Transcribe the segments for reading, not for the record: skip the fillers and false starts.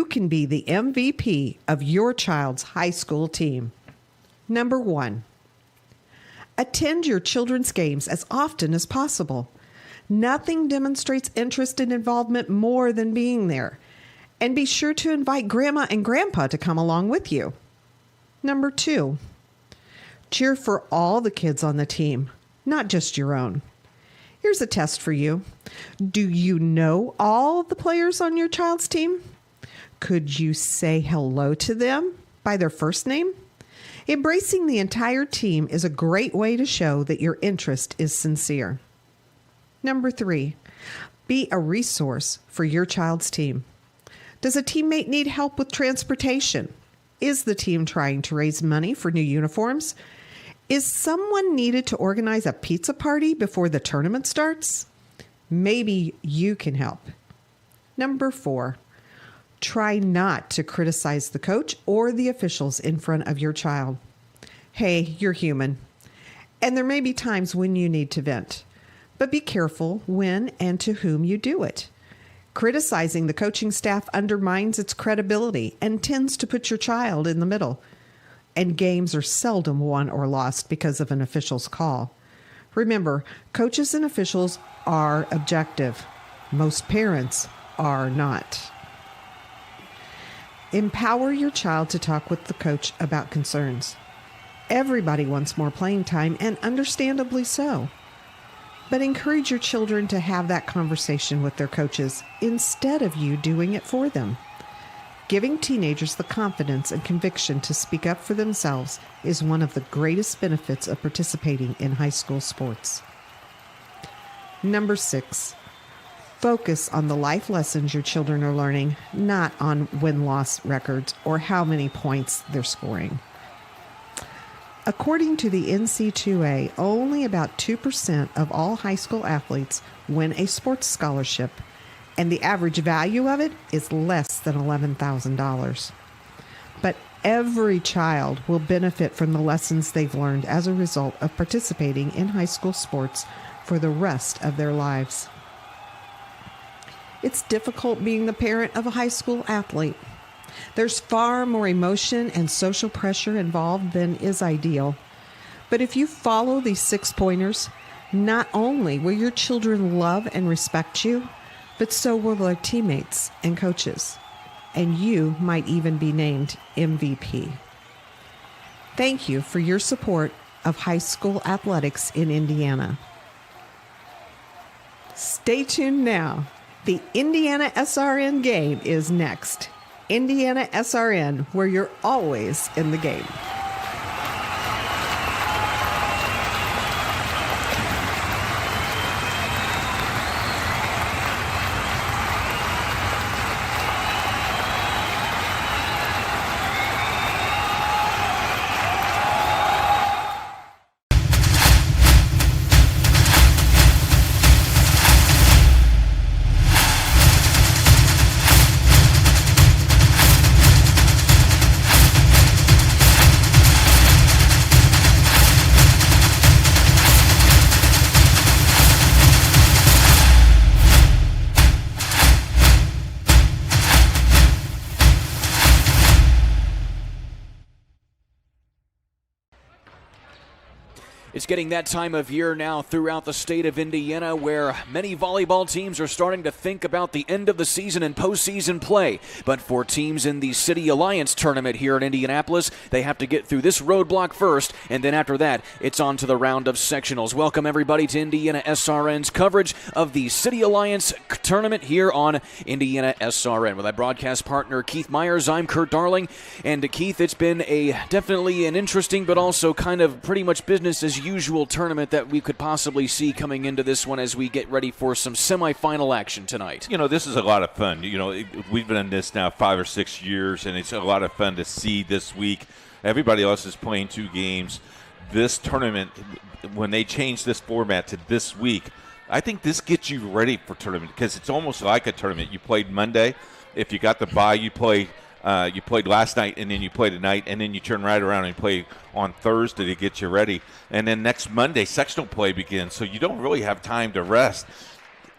you can be the MVP of your child's high school team. Number 1, attend your children's games as often as possible. Nothing demonstrates interest and involvement more than being there. And be sure to invite Grandma and Grandpa to come along with you. Number 2, cheer for all the kids on the team, not just your own. Here's a test for you. Do you know all the players on your child's team? Could you say hello to them by their first name? Embracing the entire team is a great way to show that your interest is sincere. Number 3, be a resource for your child's team. Does a teammate need help with transportation? Is the team trying to raise money for new uniforms? Is someone needed to organize a pizza party before the tournament starts? Maybe you can help. Number 4, try not to criticize the coach or the officials in front of your child. Hey, you're human, and there may be times when you need to vent, but be careful when and to whom you do it. Criticizing the coaching staff undermines its credibility and tends to put your child in the middle. And games are seldom won or lost because of an official's call. Remember, coaches and officials are objective. Most parents are not. Empower your child to talk with the coach about concerns. Everybody wants more playing time, and understandably so. But encourage your children to have that conversation with their coaches instead of you doing it for them. Giving teenagers the confidence and conviction to speak up for themselves is one of the greatest benefits of participating in high school sports. Number 6, focus on the life lessons your children are learning, not on win-loss records or how many points they're scoring. According to the NCAA, only about 2% of all high school athletes win a sports scholarship, and the average value of it is less than $11,000. But every child will benefit from the lessons they've learned as a result of participating in high school sports for the rest of their lives. It's difficult being the parent of a high school athlete. There's far more emotion and social pressure involved than is ideal. But if you follow these 6 pointers, not only will your children love and respect you, but so will their teammates and coaches. And you might even be named MVP. Thank you for your support of high school athletics in Indiana. Stay tuned now. The Indiana SRN game is next. Indiana SRN, where you're always in the game. It's getting that time of year now throughout the state of Indiana where many volleyball teams are starting to think about the end of the season and postseason play. But for teams in the City Alliance tournament here in Indianapolis, they have to get through this roadblock first, and then after that, it's on to the round of sectionals. Welcome everybody to Indiana SRN's coverage of the City Alliance tournament here on Indiana SRN. With my broadcast partner Keith Myers, I'm Kurt Darling. And Keith, it's been definitely an interesting but also kind of pretty much business as usual tournament that we could possibly see coming into this one as we get ready for some semifinal action tonight. You know, this is a lot of fun. You know, we've been in this now 5 or 6 years, and it's a lot of fun to see this week. Everybody else is playing 2 games. This tournament, when they change this format to this week, I think this gets you ready for tournament because it's almost like a tournament. You played Monday. If you got the bye, you played last night, and then you play tonight, and then you turn right around and play on Thursday to get you ready. And then next Monday, sectional play begins, so you don't really have time to rest.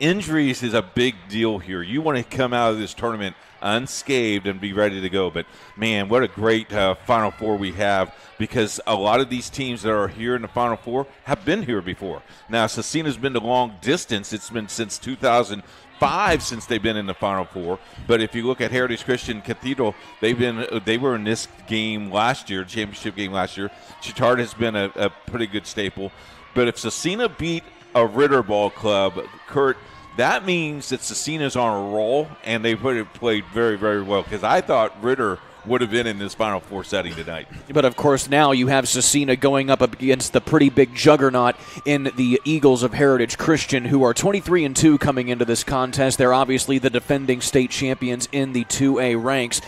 Injuries is a big deal here. You want to come out of this tournament unscathed and be ready to go. But, man, what a great Final Four we have, because a lot of these teams that are here in the Final Four have been here before. Now, Cecina's been the long distance. It's been since 2005 since they've been in the Final Four. But if you look at Heritage Christian Cathedral, they were in this game last year, championship game last year. Chittard has been a pretty good staple. But if Cecina beat a Ritter Ball club, Kurt, that means that Cecina's on a roll, and they played very, very well, because I thought Ritter would have been in this Final Four setting tonight. But, of course, now you have Cecina going up against the pretty big juggernaut in the Eagles of Heritage Christian, who are 23-2 coming into this contest. They're obviously the defending state champions in the 2A ranks.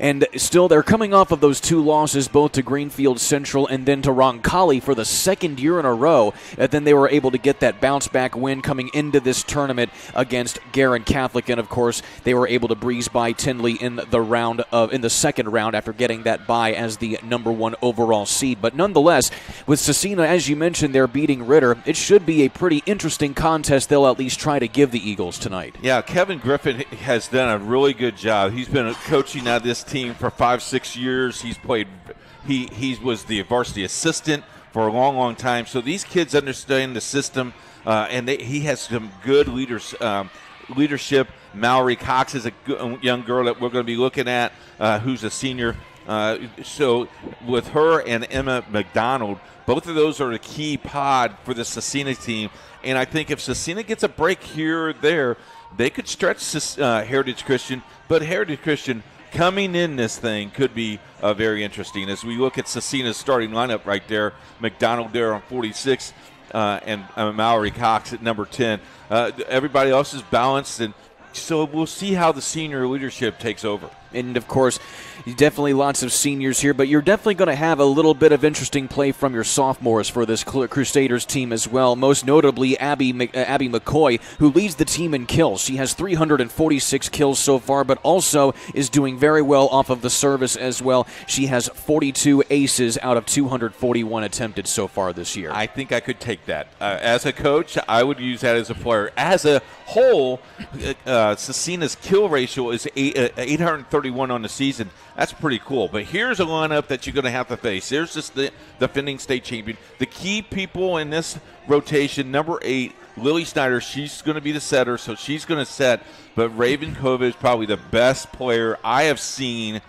And still, they're coming off of those 2 losses, both to Greenfield Central and then to Roncalli for the second year in a row. And then they were able to get that bounce-back win coming into this tournament against Guerin Catholic. And, of course, they were able to breeze by Tinley in the second round after getting that bye as the number 1 overall seed. But nonetheless, with Cecina, as you mentioned, they're beating Ritter. It should be a pretty interesting contest they'll at least try to give the Eagles tonight. Yeah, Kevin Griffin has done a really good job. He's been coaching now this team for 5-6 years. He's played. He was the varsity assistant for a long, long time. So these kids understand the system, and he has some good leadership. Mallory Cox is a young girl that we're going to be looking at, who's a senior. So with her and Emma McDonald, both of those are a key pod for the Cecina team. And I think if Cecina gets a break here or there, they could stretch Heritage Christian. But Heritage Christian coming in this thing could be very interesting. As we look at Cecina's starting lineup right there, McDonald there on 46 and Mallory Cox at number 10. Everybody else is balanced, and so we'll see how the senior leadership takes over. And, of course, definitely lots of seniors here, but you're definitely going to have a little bit of interesting play from your sophomores for this Crusaders team as well, most notably Abby McCoy, who leads the team in kills. She has 346 kills so far, but also is doing very well off of the service as well. She has 42 aces out of 241 attempted so far this year. I think I could take that. As a coach, I would use that as a player. As a whole, Cecina's kill ratio is 831 on the season. That's pretty cool. But here's a lineup that you're going to have to face. There's just the defending state champion. The key people in this rotation, number 8, Lily Snyder, she's going to be the setter, so she's going to set. But Raven Kova is probably the best player I have seen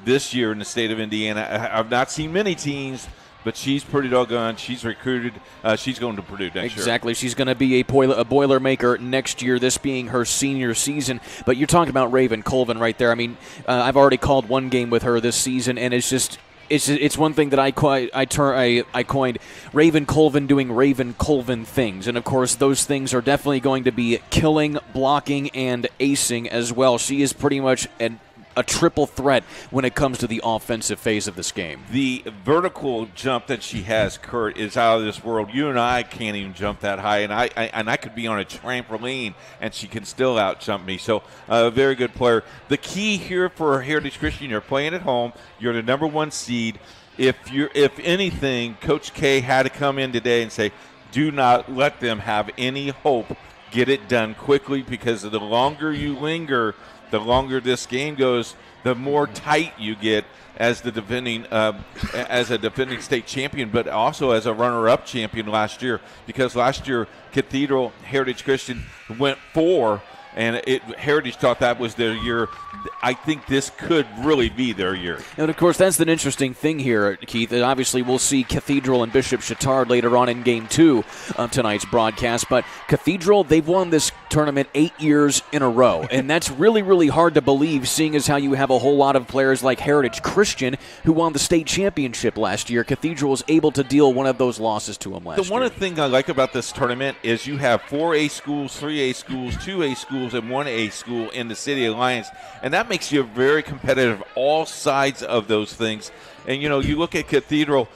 this year in the state of Indiana. I've not seen many teams, but she's pretty doggone. She's recruited. She's going to Purdue next year. Exactly. She's going to be a Boilermaker next year, this being her senior season. But you're talking about Raven Colvin right there. I mean, I've already called one game with her this season, and it's one thing that I coined Raven Colvin doing Raven Colvin things. And, of course, those things are definitely going to be killing, blocking, and acing as well. She is pretty much a triple threat when it comes to the offensive phase of this game. The vertical jump that she has, Kurt, is out of this world. You and I can't even jump that high, and I could be on a trampoline, and she can still out-jump me. So a very good player. The key here for Heritage Christian, you're playing at home. You're the number 1 seed. If anything, Coach K had to come in today and say, do not let them have any hope. Get it done quickly, because the longer you linger, the longer this game goes, the more tight you get as the defending state champion, but also as a runner-up champion last year. Because last year, Cathedral Heritage Christian went 4, and Heritage thought that was their year. I think this could really be their year. And, of course, that's an interesting thing here, Keith. And obviously, we'll see Cathedral and Bishop Chittard later on in Game 2 of tonight's broadcast. But Cathedral, they've won this tournament 8 years in a row. And that's really, really hard to believe, seeing as how you have a whole lot of players like Heritage Christian who won the state championship last year. Cathedral was able to deal one of those losses to them last year. The one thing I like about this tournament is you have 4 A schools, 3 A schools, 2 A schools, and 1 A school in the City Alliance. And that makes you very competitive, all sides of those things. And, you look at Cathedral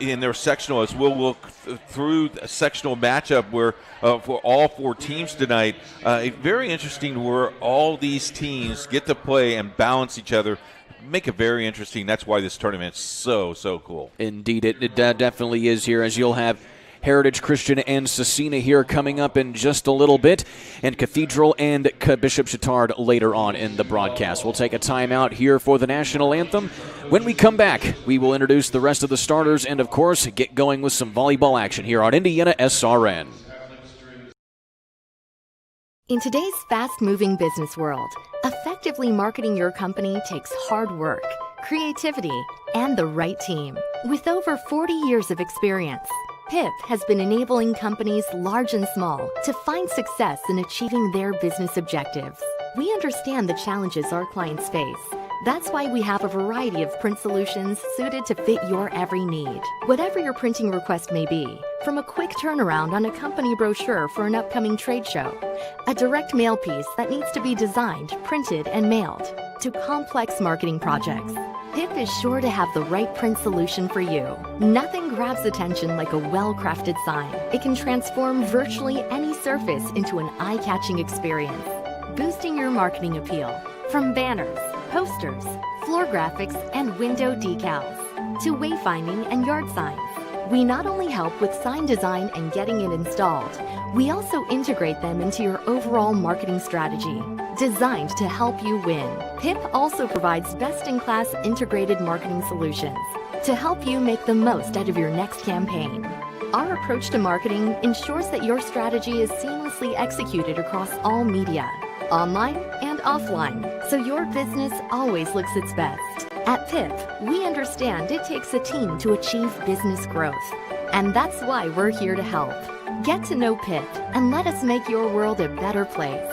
in their sectional, as we'll look through a sectional matchup where for all 4 teams tonight, very interesting where all these teams get to play and balance each other. Make it very interesting. That's why this tournament is so, so cool. Indeed, it definitely is here, as you'll have Heritage Christian and Scecina here coming up in just a little bit, and Cathedral and Bishop Chatard later on in the broadcast. We'll take a timeout here for the national anthem. When we come back, we will introduce the rest of the starters and, of course, get going with some volleyball action here on Indiana SRN. In today's fast-moving business world, effectively marketing your company takes hard work, creativity, and the right team. With over 40 years of experience, PIP has been enabling companies large and small to find success in achieving their business objectives. We understand the challenges our clients face. That's why we have a variety of print solutions suited to fit your every need. Whatever your printing request may be, from a quick turnaround on a company brochure for an upcoming trade show, a direct mail piece that needs to be designed, printed, and mailed, to complex marketing projects, PIP is sure to have the right print solution for you. Nothing grabs attention like a well-crafted sign. It can transform virtually any surface into an eye-catching experience, boosting your marketing appeal. From banners, posters, floor graphics, and window decals, to wayfinding and yard signs. We not only help with sign design and getting it installed, we also integrate them into your overall marketing strategy, designed to help you win. PIP also provides best-in-class integrated marketing solutions to help you make the most out of your next campaign. Our approach to marketing ensures that your strategy is seamlessly executed across all media, online and offline, so your business always looks its best. At PIP, we understand it takes a team to achieve business growth, and that's why we're here to help. Get to know PIP and let us make your world a better place.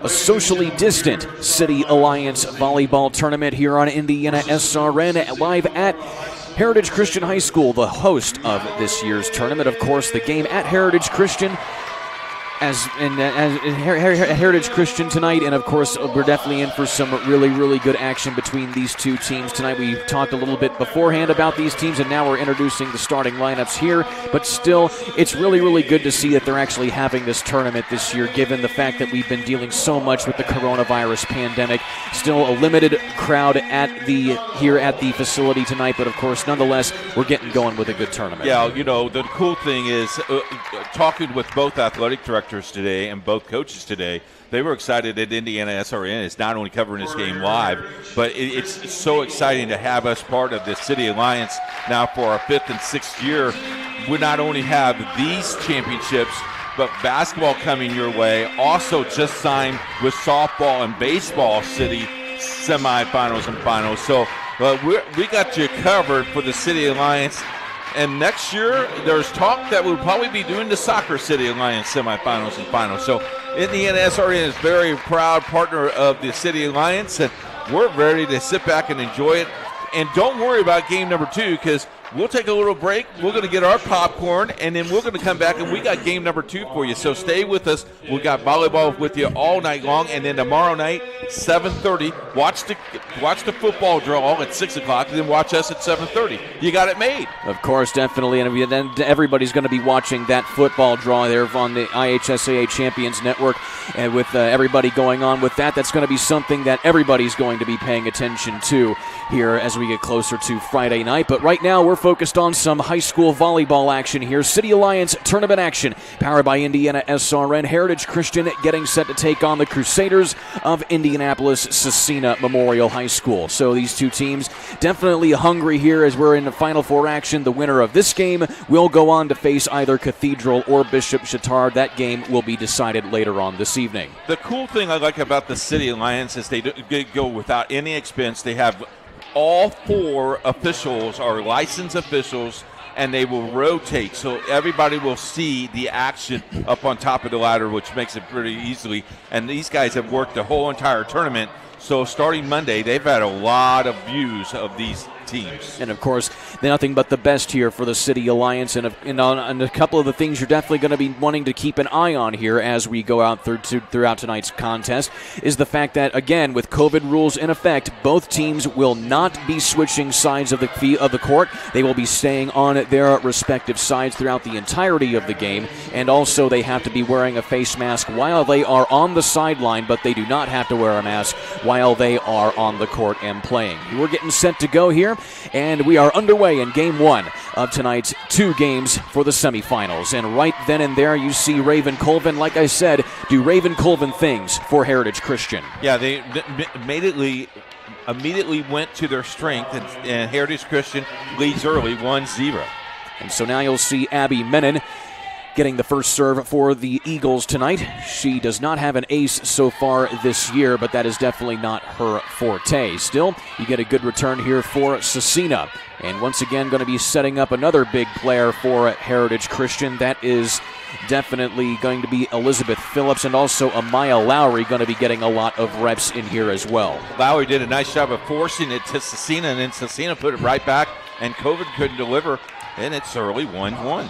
A socially distant City Alliance volleyball tournament here on Indiana SRN, live at Heritage Christian High School, the host of this year's tournament. Of course, the game at Heritage Christian as Heritage Christian tonight, and of course we're definitely in for some really good action between these two teams tonight. We talked a little bit beforehand about these teams, and now we're introducing the starting lineups here, but still it's really good to see that they're actually having this tournament this year, given the fact that we've been dealing so much with the coronavirus pandemic. Still a limited crowd here at the facility tonight, but of course nonetheless we're getting going with a good tournament. Yeah, you know, the cool thing is talking with both athletic directors today and both coaches today, they were excited that Indiana SRN is not only covering this game live, but it's so exciting to have us part of the City Alliance now for our 5th and 6th year. We not only have these championships, but basketball coming your way. Also just signed with softball and baseball city semifinals and finals. So we got you covered for the City Alliance. And next year, there's talk that we'll probably be doing the Soccer City Alliance semifinals and finals. So Indiana SRN is a very proud partner of the City Alliance, and we're ready to sit back and enjoy it. And don't worry about game number 2, because we'll take a little break. We're going to get our popcorn, and then we're going to come back, and we got game number 2 for you. So stay with us. We got volleyball with you all night long, and then tomorrow night, 7:30, watch the football draw at 6 o'clock, and then watch us at 7:30. You got it made. Of course, definitely, and then everybody's going to be watching that football draw there on the IHSAA Champions Network, and with everybody going on with that, that's going to be something that everybody's going to be paying attention to here as we get closer to Friday night. But right now, we're focused on some high school volleyball action here. City Alliance tournament action, powered by Indiana SRN. Heritage Christian getting set to take on the Crusaders of Indianapolis Scecina Memorial High School. So these two teams definitely hungry here as we're in the Final Four action. The winner of this game will go on to face either Cathedral or Bishop Chatard. That game will be decided later on this evening. The cool thing I like about the City Alliance is they go without any expense. They have all 4 officials are licensed officials, and they will rotate, so everybody will see the action up on top of the ladder, which makes it pretty easily. And these guys have worked the whole entire tournament, so starting Monday, they've had a lot of views of these teams. And, of course, nothing but the best here for the City Alliance. And a couple of the things you're definitely going to be wanting to keep an eye on here as we go out throughout tonight's contest is the fact that, again, with COVID rules in effect, both teams will not be switching sides of the court. They will be staying on their respective sides throughout the entirety of the game. And also they have to be wearing a face mask while they are on the sideline, but they do not have to wear a mask while they are on the court and playing. We're getting set to go here, and we are underway in Game 1 of tonight's 2 games for the semifinals. And right then and there, you see Raven Colvin, like I said, do Raven Colvin things for Heritage Christian. Yeah, they immediately went to their strength, and Heritage Christian leads early, 1-0. And so now you'll see Abby Menon getting the first serve for the Eagles tonight. She does not have an ace so far this year, but that is definitely not her forte. Still, you get a good return here for Cecina. And once again, going to be setting up another big player for Heritage Christian. That is definitely going to be Elizabeth Phillips, and also Amaya Lowry going to be getting a lot of reps in here as well. Lowry did a nice job of forcing it to Cecina, and then Cecina put it right back, and COVID couldn't deliver, and it's early 1-1.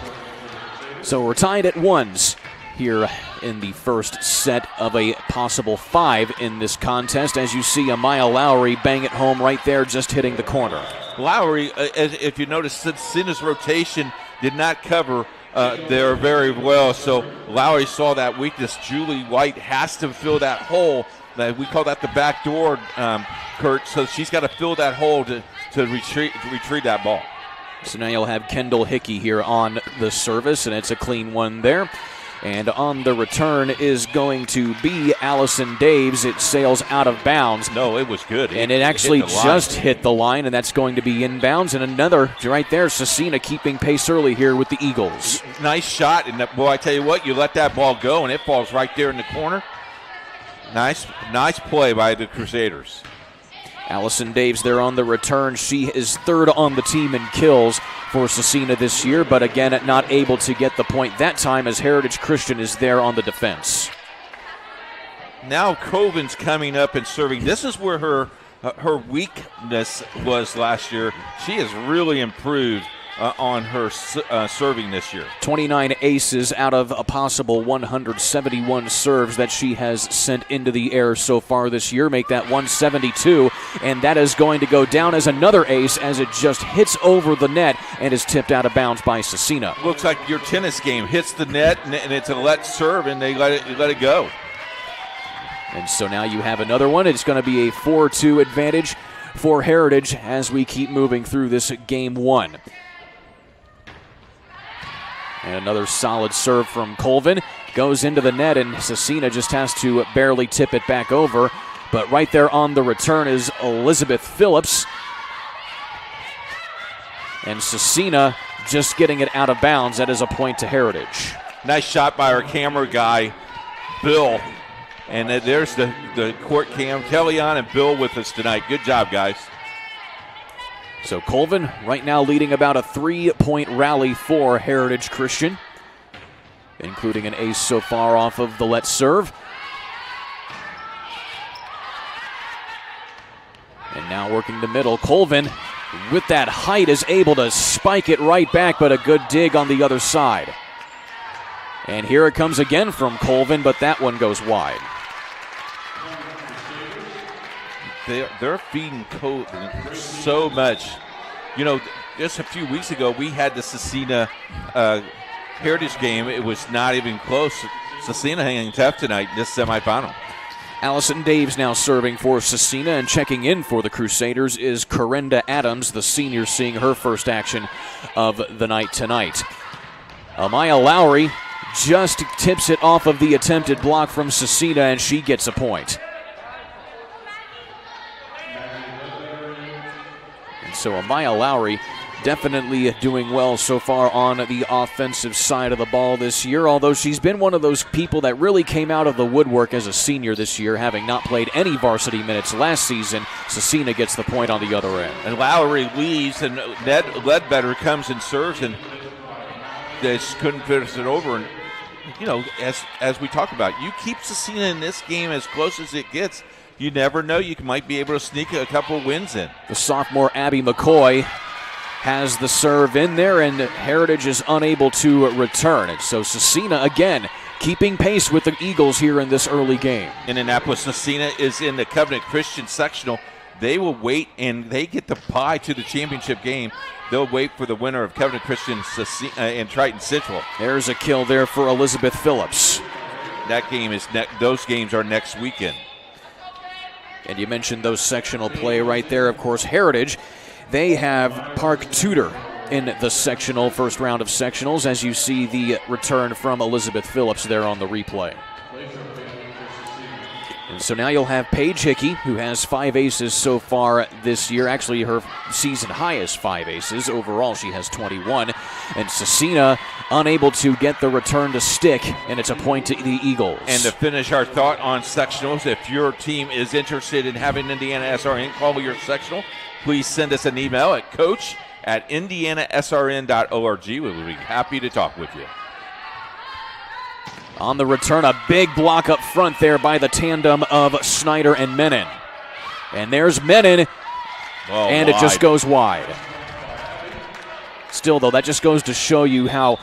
So we're tied at 1s here in the first set of a possible 5 in this contest. As you see, Amaya Lowry bang it home right there, just hitting the corner. Lowry, if you notice, Cecina's rotation did not cover there very well, so Lowry saw that weakness. Julie White has to fill that hole. We call that the back door, Kurt, so she's got to fill that hole to retrieve that ball. So now you'll have Kendall Hickey here on the service, and it's a clean one there. And on the return is going to be Allison Daves. It sails out of bounds. No, it was good. And it actually just hit the line, and that's going to be inbounds. And another right there, Cecina keeping pace early here with the Eagles. Nice shot. And boy, I tell you what, you let that ball go, and it falls right there in the corner. Nice play by the Crusaders. Allison Daves there on the return. She is third on the team in kills for Cecina this year, but again, not able to get the point that time as Heritage Christian is there on the defense. Now Colvin's coming up and serving. This is where her weakness was last year. She has really improved on her serving this year. 29 aces out of a possible 171 serves that she has sent into the air so far this year. Make that 172, and that is going to go down as another ace as it just hits over the net and is tipped out of bounds by Cecina. Looks like your tennis game hits the net, and it's a let serve, and they let it go. And so now you have another one. It's going to be a 4-2 advantage for Heritage as we keep moving through this game 1. And another solid serve from Colvin. Goes into the net, and Cecina just has to barely tip it back over. But right there on the return is Elizabeth Phillips. And Cecina just getting it out of bounds. That is a point to Heritage. Nice shot by our camera guy, Bill. And there's the court cam. Kellyanne and Bill with us tonight. Good job, guys. So Colvin right now leading about a 3-point rally for Heritage Christian, including an ace so far off of the let serve. And now working the middle, Colvin with that height is able to spike it right back, but a good dig on the other side. And here it comes again from Colvin, but that one goes wide. They're feeding Colvin so much. You know, just a few weeks ago, we had the Cecina Heritage game. It was not even close. Cecina hanging tough tonight in this semifinal. Allison Daves now serving for Cecina, and checking in for the Crusaders is Corinda Adams, the senior, seeing her first action of the night tonight. Amaya Lowry just tips it off of the attempted block from Cecina, and she gets a point. And so Amaya Lowry definitely doing well so far on the offensive side of the ball this year, although she's been one of those people that really came out of the woodwork as a senior this year, having not played any varsity minutes last season. Cecina gets the point on the other end. And Lowry leaves, and Ned Ledbetter comes and serves, and they just couldn't finish it over. And, you know, as we talk about, you keep Cecina in this game as close as it gets. you never know. You might be able to sneak a couple wins in. The sophomore Abby McCoy has the serve in there, and Heritage is unable to return. And so Cecina, again, keeping pace with the Eagles here in this early game. Indianapolis Cecina is in the Covenant Christian sectional. They will wait, and they get the bye to the championship game. They'll wait for the winner of Covenant Christian and Triton Central. There's a kill there for Elizabeth Phillips. That game is those games are next weekend. And you mentioned those sectional play right there. Of course, Heritage, they have Park Tudor in the sectional, first round of sectionals, as you see the return from Elizabeth Phillips there on the replay. And so now you'll have Paige Hickey, who has 5 aces so far this year. Actually, her season high is 5 aces. Overall, she has 21. And Cecina unable to get the return to stick, and it's a point to the Eagles. And to finish our thought on sectionals, if your team is interested in having Indiana SRN call your sectional, please send us an email at coach@indianasrn.org. We will be happy to talk with you. On the return, a big block up front there by the tandem of Snyder and Menon. And there's Menon, and wide. It just goes wide. Still, though, that just goes to show you how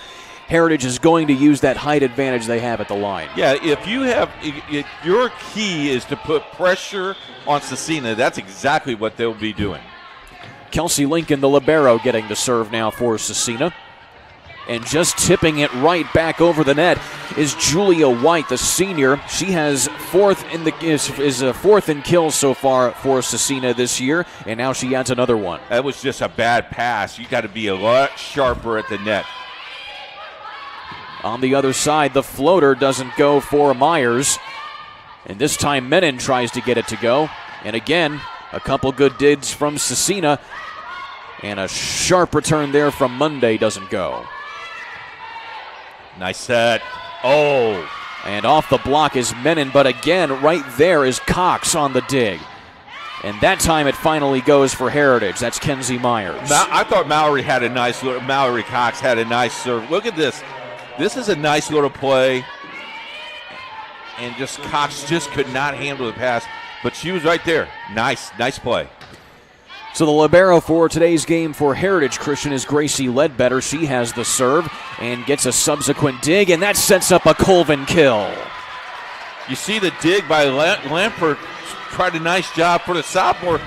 Heritage is going to use that height advantage they have at the line. Yeah, if your key is to put pressure on Cecina, that's exactly what they'll be doing. Kelsey Lincoln, the libero, getting the serve now for Cecina. And just tipping it right back over the net is Julia White, the senior. She has fourth in kills so far for Cecina this year, and now she adds another one. That was just a bad pass. You got to be a lot sharper at the net. On the other side, the floater doesn't go for Myers, and this time Menon tries to get it to go. And again, a couple good digs from Cecina, and a sharp return there from Monday doesn't go. Nice set. Oh. And off the block is Menon, but again, right there is Cox on the dig. And that time it finally goes for Heritage. That's Kenzie Myers. I thought Mallory Cox had a nice serve. Look at this. This is a nice little play. And just Cox just could not handle the pass, but she was right there. Nice play. So the libero for today's game for Heritage Christian is Gracie Ledbetter. She has the serve and gets a subsequent dig, and that sets up a Colvin kill. You see the dig by Lampert. Tried a nice job for the sophomore.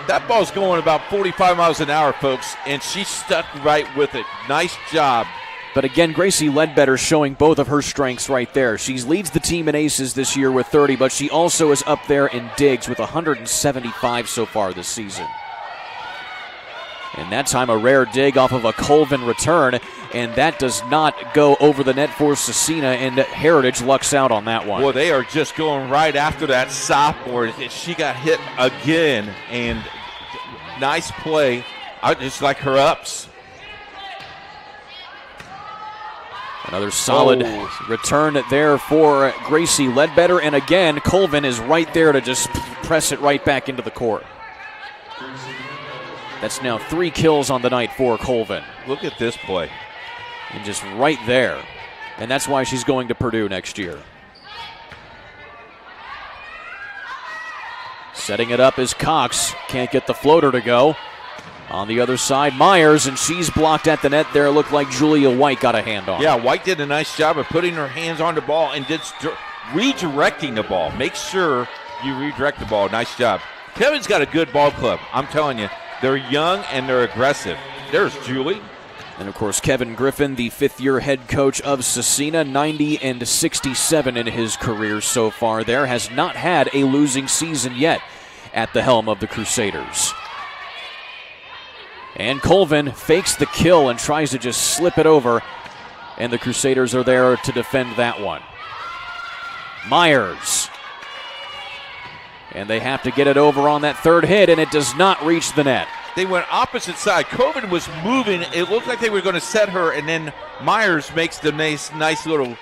That ball's going about 45 miles an hour, folks, and she stuck right with it. Nice job. But again, Gracie Ledbetter showing both of her strengths right there. She leads the team in aces this year with 30, but she also is up there in digs with 175 so far this season. And that time a rare dig off of a Colvin return, and that does not go over the net for Cecina, and Heritage lucks out on that one. Well, they are just going right after that sophomore. She got hit again, and nice play. I just like her ups. Another solid return there for Gracie Ledbetter, and again, Colvin is right there to just press it right back into the court. That's now 3 kills on the night for Colvin. Look at this play. And just right there. And that's why she's going to Purdue next year. Setting it up is Cox. Can't get the floater to go. On the other side, Myers, and she's blocked at the net there. It looked like Julia White got a hand on. Yeah, White did a nice job of putting her hands on the ball and did redirecting the ball. Make sure you redirect the ball. Nice job. Kevin's got a good ball club. I'm telling you. They're young and they're aggressive. There's Julie. And, of course, Kevin Griffin, the fifth-year head coach of Cecina, 90 and 67 in his career so far there, has not had a losing season yet at the helm of the Crusaders. And Colvin fakes the kill and tries to just slip it over, and the Crusaders are there to defend that one. Myers. And they have to get it over on that third hit, and it does not reach the net. They went opposite side. Colvin was moving. It looked like they were going to set her, and then Myers makes the nice little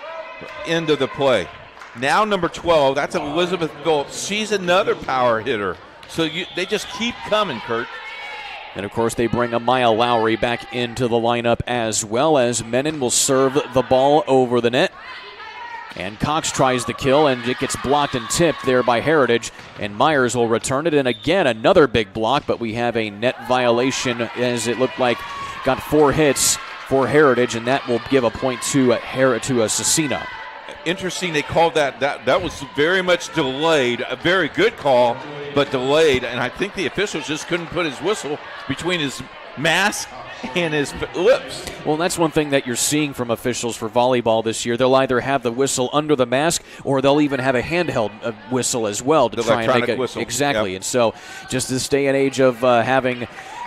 end of the play. Now number 12, that's Elizabeth Phillips. She's another power hitter. So they just keep coming, Kurt. And, of course, they bring Amaya Lowry back into the lineup as well, as Menon will serve the ball over the net. And Cox tries the kill, and it gets blocked and tipped there by Heritage, and Myers will return it. And again, another big block, but we have a net violation, as it looked like got 4 hits for Heritage, and that will give a point to Cecina. Interesting, they called that was very much delayed. A very good call, but delayed, and I think the officials just couldn't put his whistle between his mask and his lips. Well, that's one thing that you're seeing from officials for volleyball this year. They'll either have the whistle under the mask, or they'll even have a handheld whistle as well to try and make it whistle. Exactly. Yep. And so, just this day and age of having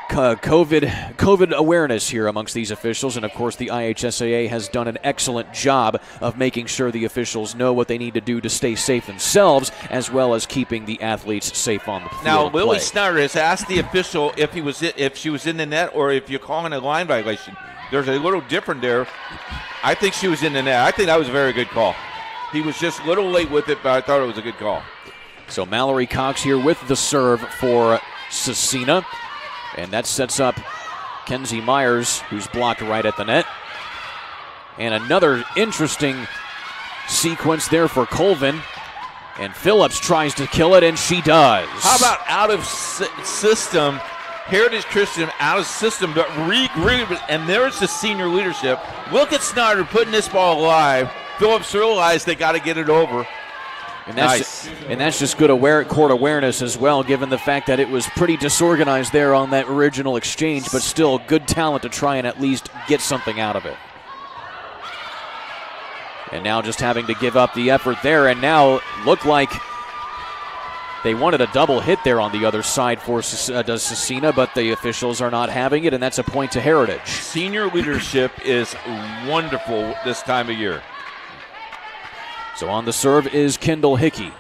COVID awareness here amongst these officials, and of course the IHSAA has done an excellent job of making sure the officials know what they need to do to stay safe themselves, as well as keeping the athletes safe on the field. Now, of Lily play. Snyder has asked the official if she was in the net or if you're calling a line violation. There's a little different there. I think she was in the net. I think that was a very good call. He was just a little late with it, but I thought it was a good call. So Mallory Cox here with the serve for Cecina. And that sets up Kenzie Myers, who's blocked right at the net. And another interesting sequence there for Colvin. And Phillips tries to kill it, and she does. How about out of system? Heritage Christian out of system, but and there's the senior leadership. Look at Snyder putting this ball alive. Phillips realized they got to get it over. And that's just good court awareness as well, given the fact that it was pretty disorganized there on that original exchange, but still good talent to try and at least get something out of it. And now just having to give up the effort there, and now look like they wanted a double hit there on the other side for Cecina, but the officials are not having it, and that's a point to Heritage. Senior leadership is wonderful this time of year. So on the serve is Kendall Hickey.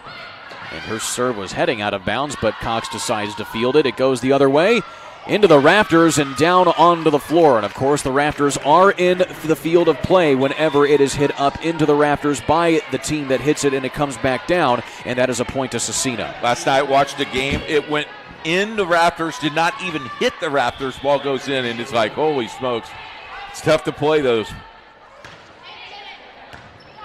And her serve was heading out of bounds, but Cox decides to field it. It goes the other way, into the rafters and down onto the floor. And, of course, the rafters are in the field of play whenever it is hit up into the rafters by the team that hits it, and it comes back down, and that is a point to Cecina. Last night, watched the game. It went in the rafters, did not even hit the rafters. Ball goes in, and it's like, holy smokes. It's tough to play those.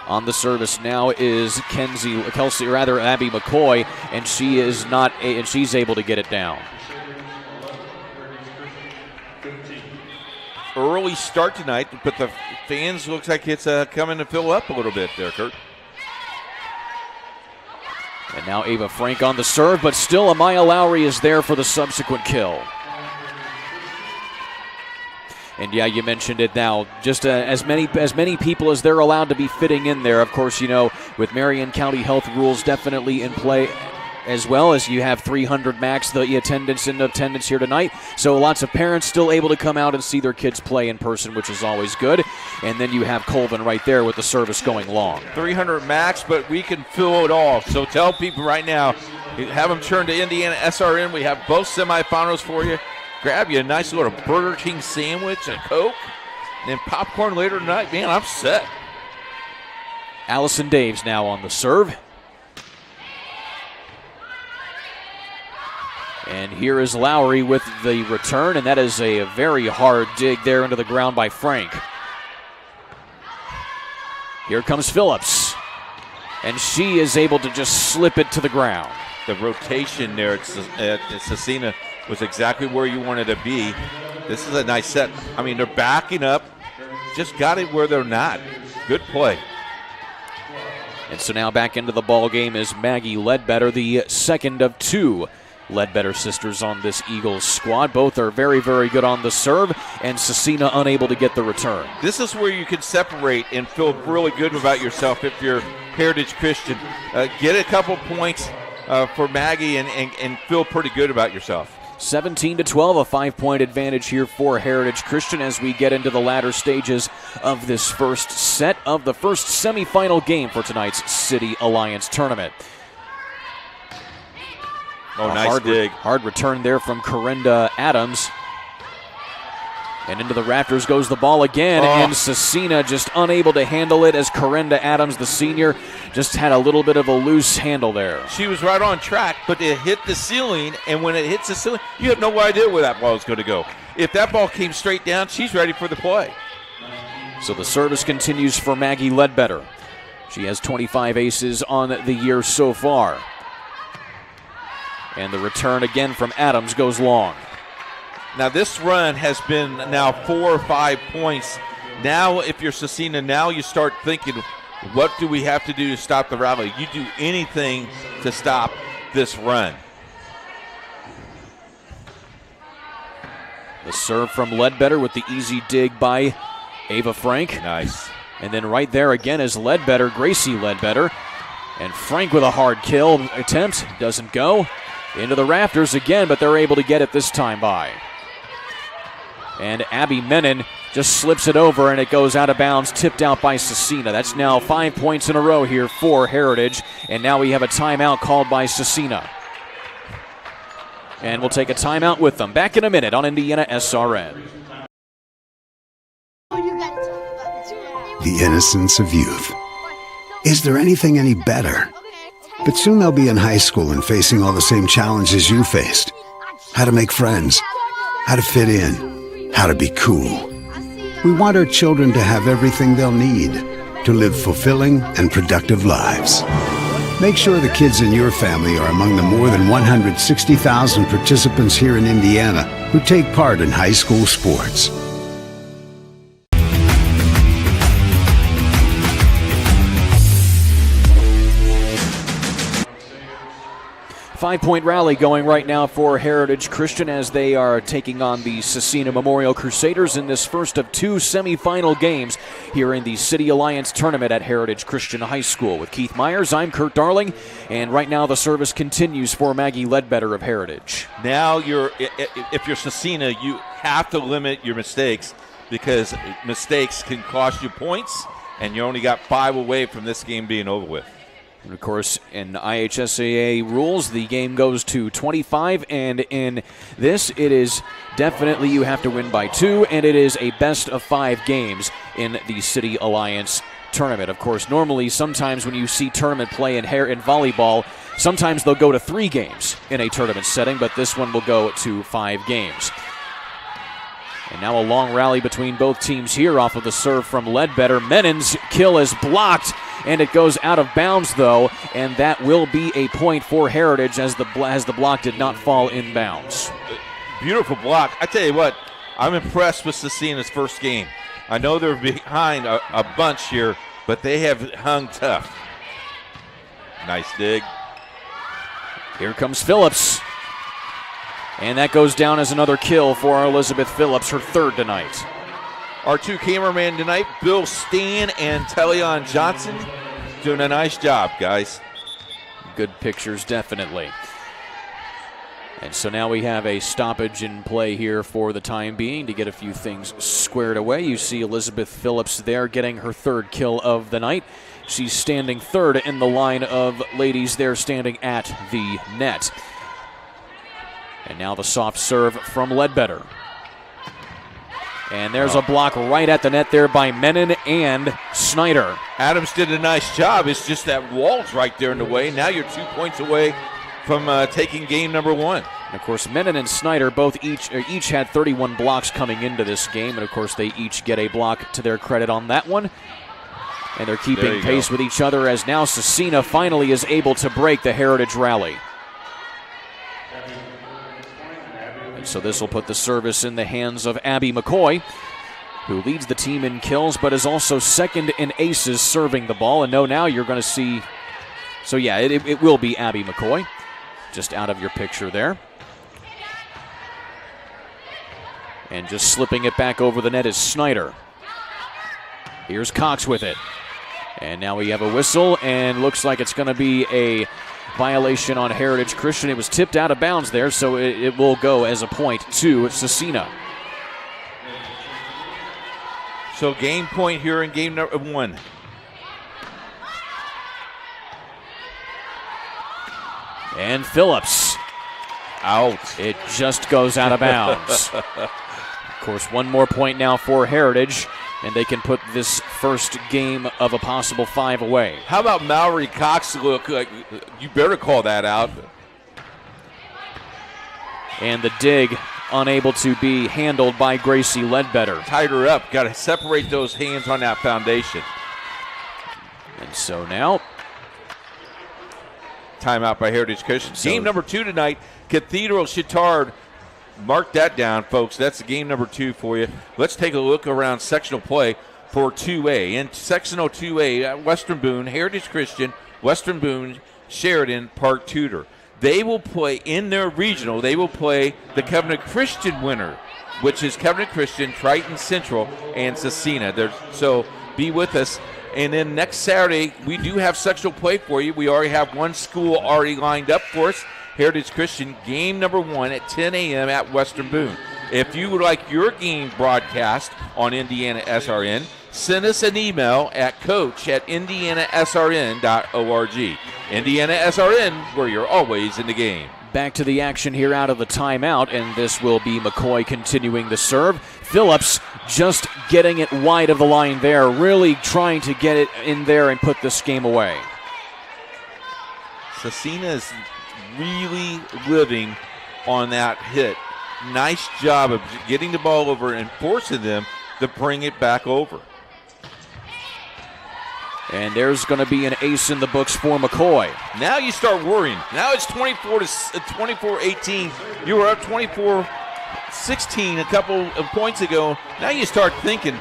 On the service now is Abby McCoy, and she's able to get it down. Early start tonight, but the fans looks like it's coming to fill up a little bit there, Kurt. And now Ava Frank on the serve, but still Amaya Lowry is there for the subsequent kill. And yeah, you mentioned it now. Just as many people as they're allowed to be fitting in there. Of course, you know, with Marion County health rules definitely in play, as well as you have 300 max the attendance here tonight. So lots of parents still able to come out and see their kids play in person, which is always good. And then you have Colvin right there with the service going long. 300 max, but we can fill it all. So tell people right now, have them turn to Indiana SRN. We have both semifinals for you. Grab you a nice little Burger King sandwich and a Coke, and then popcorn later tonight. Man, I'm set. Allison Daves now on the serve. And here is Lowry with the return, and that is a very hard dig there into the ground by Frank. Here comes Phillips, and she is able to just slip it to the ground. The rotation there at Cecina was exactly where you wanted to be. This is a nice set. I mean, they're backing up. Just got it where they're not. Good play. And so now back into the ball game is Maggie Ledbetter, the second of two Ledbetter sisters on this Eagles squad. Both are very, very good on the serve, and Cecina unable to get the return. This is where you can separate and feel really good about yourself if you're Heritage Christian. Get a couple points for Maggie and feel pretty good about yourself. 17-12, a 5-point advantage here for Heritage Christian as we get into the latter stages of this first set of the first semifinal game for tonight's City Alliance tournament. Oh, nice dig. Hard return there from Corinda Adams. And into the rafters goes the ball again, and Cecina just unable to handle it as Corinda Adams, the senior, just had a little bit of a loose handle there. She was right on track, but it hit the ceiling, and when it hits the ceiling, you have no idea where that ball is going to go. If that ball came straight down, she's ready for the play. So the service continues for Maggie Ledbetter. She has 25 aces on the year so far. And the return again from Adams goes long. Now this run has been now 4 or 5 points. Now if you're Cecina, now you start thinking, what do we have to do to stop the rally? You do anything to stop this run. The serve from Ledbetter with the easy dig by Ava Frank. Nice. And then right there again is Ledbetter, Gracie Ledbetter. And Frank with a hard kill attempt. Doesn't go. Into the rafters again, but they're able to get it this time by. And Abby Menon just slips it over, and it goes out of bounds, tipped out by Cecina. That's now 5 points in a row here for Heritage. And now we have a timeout called by Cecina. And we'll take a timeout with them. Back in a minute on Indiana SRN. The innocence of youth. Is there anything any better? But soon they'll be in high school and facing all the same challenges you faced. How to make friends, how to fit in, how to be cool. We want our children to have everything they'll need to live fulfilling and productive lives. Make sure the kids in your family are among the more than 160,000 participants here in Indiana who take part in high school sports. 5-point rally going right now for Heritage Christian as they are taking on the Cecina Memorial Crusaders in this first of 2 semifinal games here in the City Alliance Tournament at Heritage Christian High School. With Keith Myers, I'm Kurt Darling, and right now the service continues for Maggie Ledbetter of Heritage. Now if you're Cecina, you have to limit your mistakes because mistakes can cost you points, and you only got 5 away from this game being over with. And of course, in IHSAA rules, the game goes to 25, and in this, it is definitely you have to win by 2, and it is a best of 5 games in the City Alliance tournament. Of course, normally, sometimes when you see tournament play in volleyball, sometimes they'll go to 3 games in a tournament setting, but this one will go to 5 games. And now a long rally between both teams here off of the serve from Ledbetter. Menon's kill is blocked, and it goes out of bounds, though, and that will be a point for Heritage as the block did not fall in bounds. Beautiful block. I tell you what, I'm impressed with Cecina's first game. I know they're behind a bunch here, but they have hung tough. Nice dig. Here comes Phillips. And that goes down as another kill for Elizabeth Phillips, her 3rd tonight. Our 2 cameramen tonight, Bill Steen and Tellion Johnson, doing a nice job, guys. Good pictures, definitely. And so now we have a stoppage in play here for the time being to get a few things squared away. You see Elizabeth Phillips there getting her 3rd kill of the night. She's standing 3rd in the line of ladies there standing at the net. And now the soft serve from Ledbetter. And there's a block right at the net there by Menon and Snyder. Adams did a nice job. It's just that wall's right there in the way. Now you're 2 points away from taking game number 1. And of course, Menon and Snyder both each had 31 blocks coming into this game. And of course, they each get a block to their credit on that one. And they're keeping pace with each other as now Cecina finally is able to break the Heritage rally. So this will put the service in the hands of Abby McCoy, who leads the team in kills, but is also 2nd in aces serving the ball. And no, now you're going to see, so yeah, it will be Abby McCoy, just out of your picture there. And just slipping it back over the net is Snyder. Here's Cox with it. And now we have a whistle, and looks like it's going to be a violation on Heritage Christian. It was tipped out of bounds there, so it will go as a point to Cecina. So game point here in game number 1. And Phillips. Out. It just goes out of bounds. Of course, 1 more point now for Heritage, and they can put this first game of a possible 5 away. How about Mallory Cox? Look, you better call that out. And the dig unable to be handled by Gracie Ledbetter. Tied her up. Got to separate those hands on that foundation. And so now, timeout by Heritage Christian. So, game number 2 tonight, Cathedral Chittard. Mark that down, folks. That's game number 2 for you. Let's take a look around sectional play for 2A. In sectional 2A, at Western Boone, Heritage Christian, Western Boone, Sheridan, Park Tudor. They will play in their regional. They will play the Covenant Christian winner, which is Covenant Christian, Triton Central, and Cecina. So be with us. And then next Saturday, we do have sectional play for you. We already have one school already lined up for us. Heritage Christian, game number 1 at 10 a.m. at Western Boone. If you would like your game broadcast on Indiana SRN, send us an email at coach@indianasrn.org. Indiana SRN, where you're always in the game. back to the action here out of the timeout, and this will be McCoy continuing the serve. Phillips just getting it wide of the line there, really trying to get it in there and put this game away. Cecina is really living on that hit. Nice job of getting the ball over and forcing them to bring it back over. And there's going to be an ace in the books for McCoy. Now you start worrying. Now it's 24-18. You were up 24-16 a couple of points ago. Now you start thinking,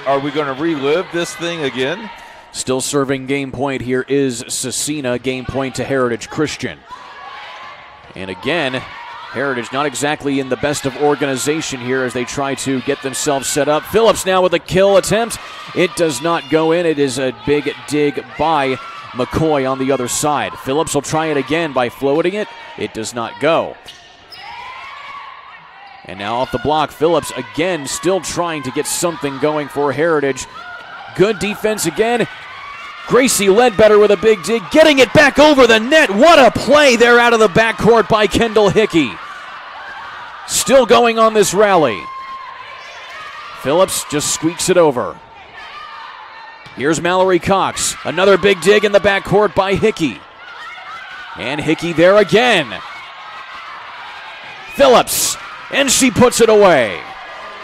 are we going to relive this thing again? Still serving game point here is Cecina. Game point to Heritage Christian. And again, Heritage not exactly in the best of organization here as they try to get themselves set up. Phillips now with a kill attempt. It does not go in. It is a big dig by McCoy on the other side. Phillips will try it again by floating it. It does not go. And now off the block, Phillips again still trying to get something going for Heritage. Good defense again. Gracie Ledbetter with a big dig, getting it back over the net. What a play there out of the backcourt by Kendall Hickey. Still going on this rally. Phillips just squeaks it over. Here's Mallory Cox. Another big dig in the backcourt by Hickey. And Hickey there again. Phillips, and she puts it away.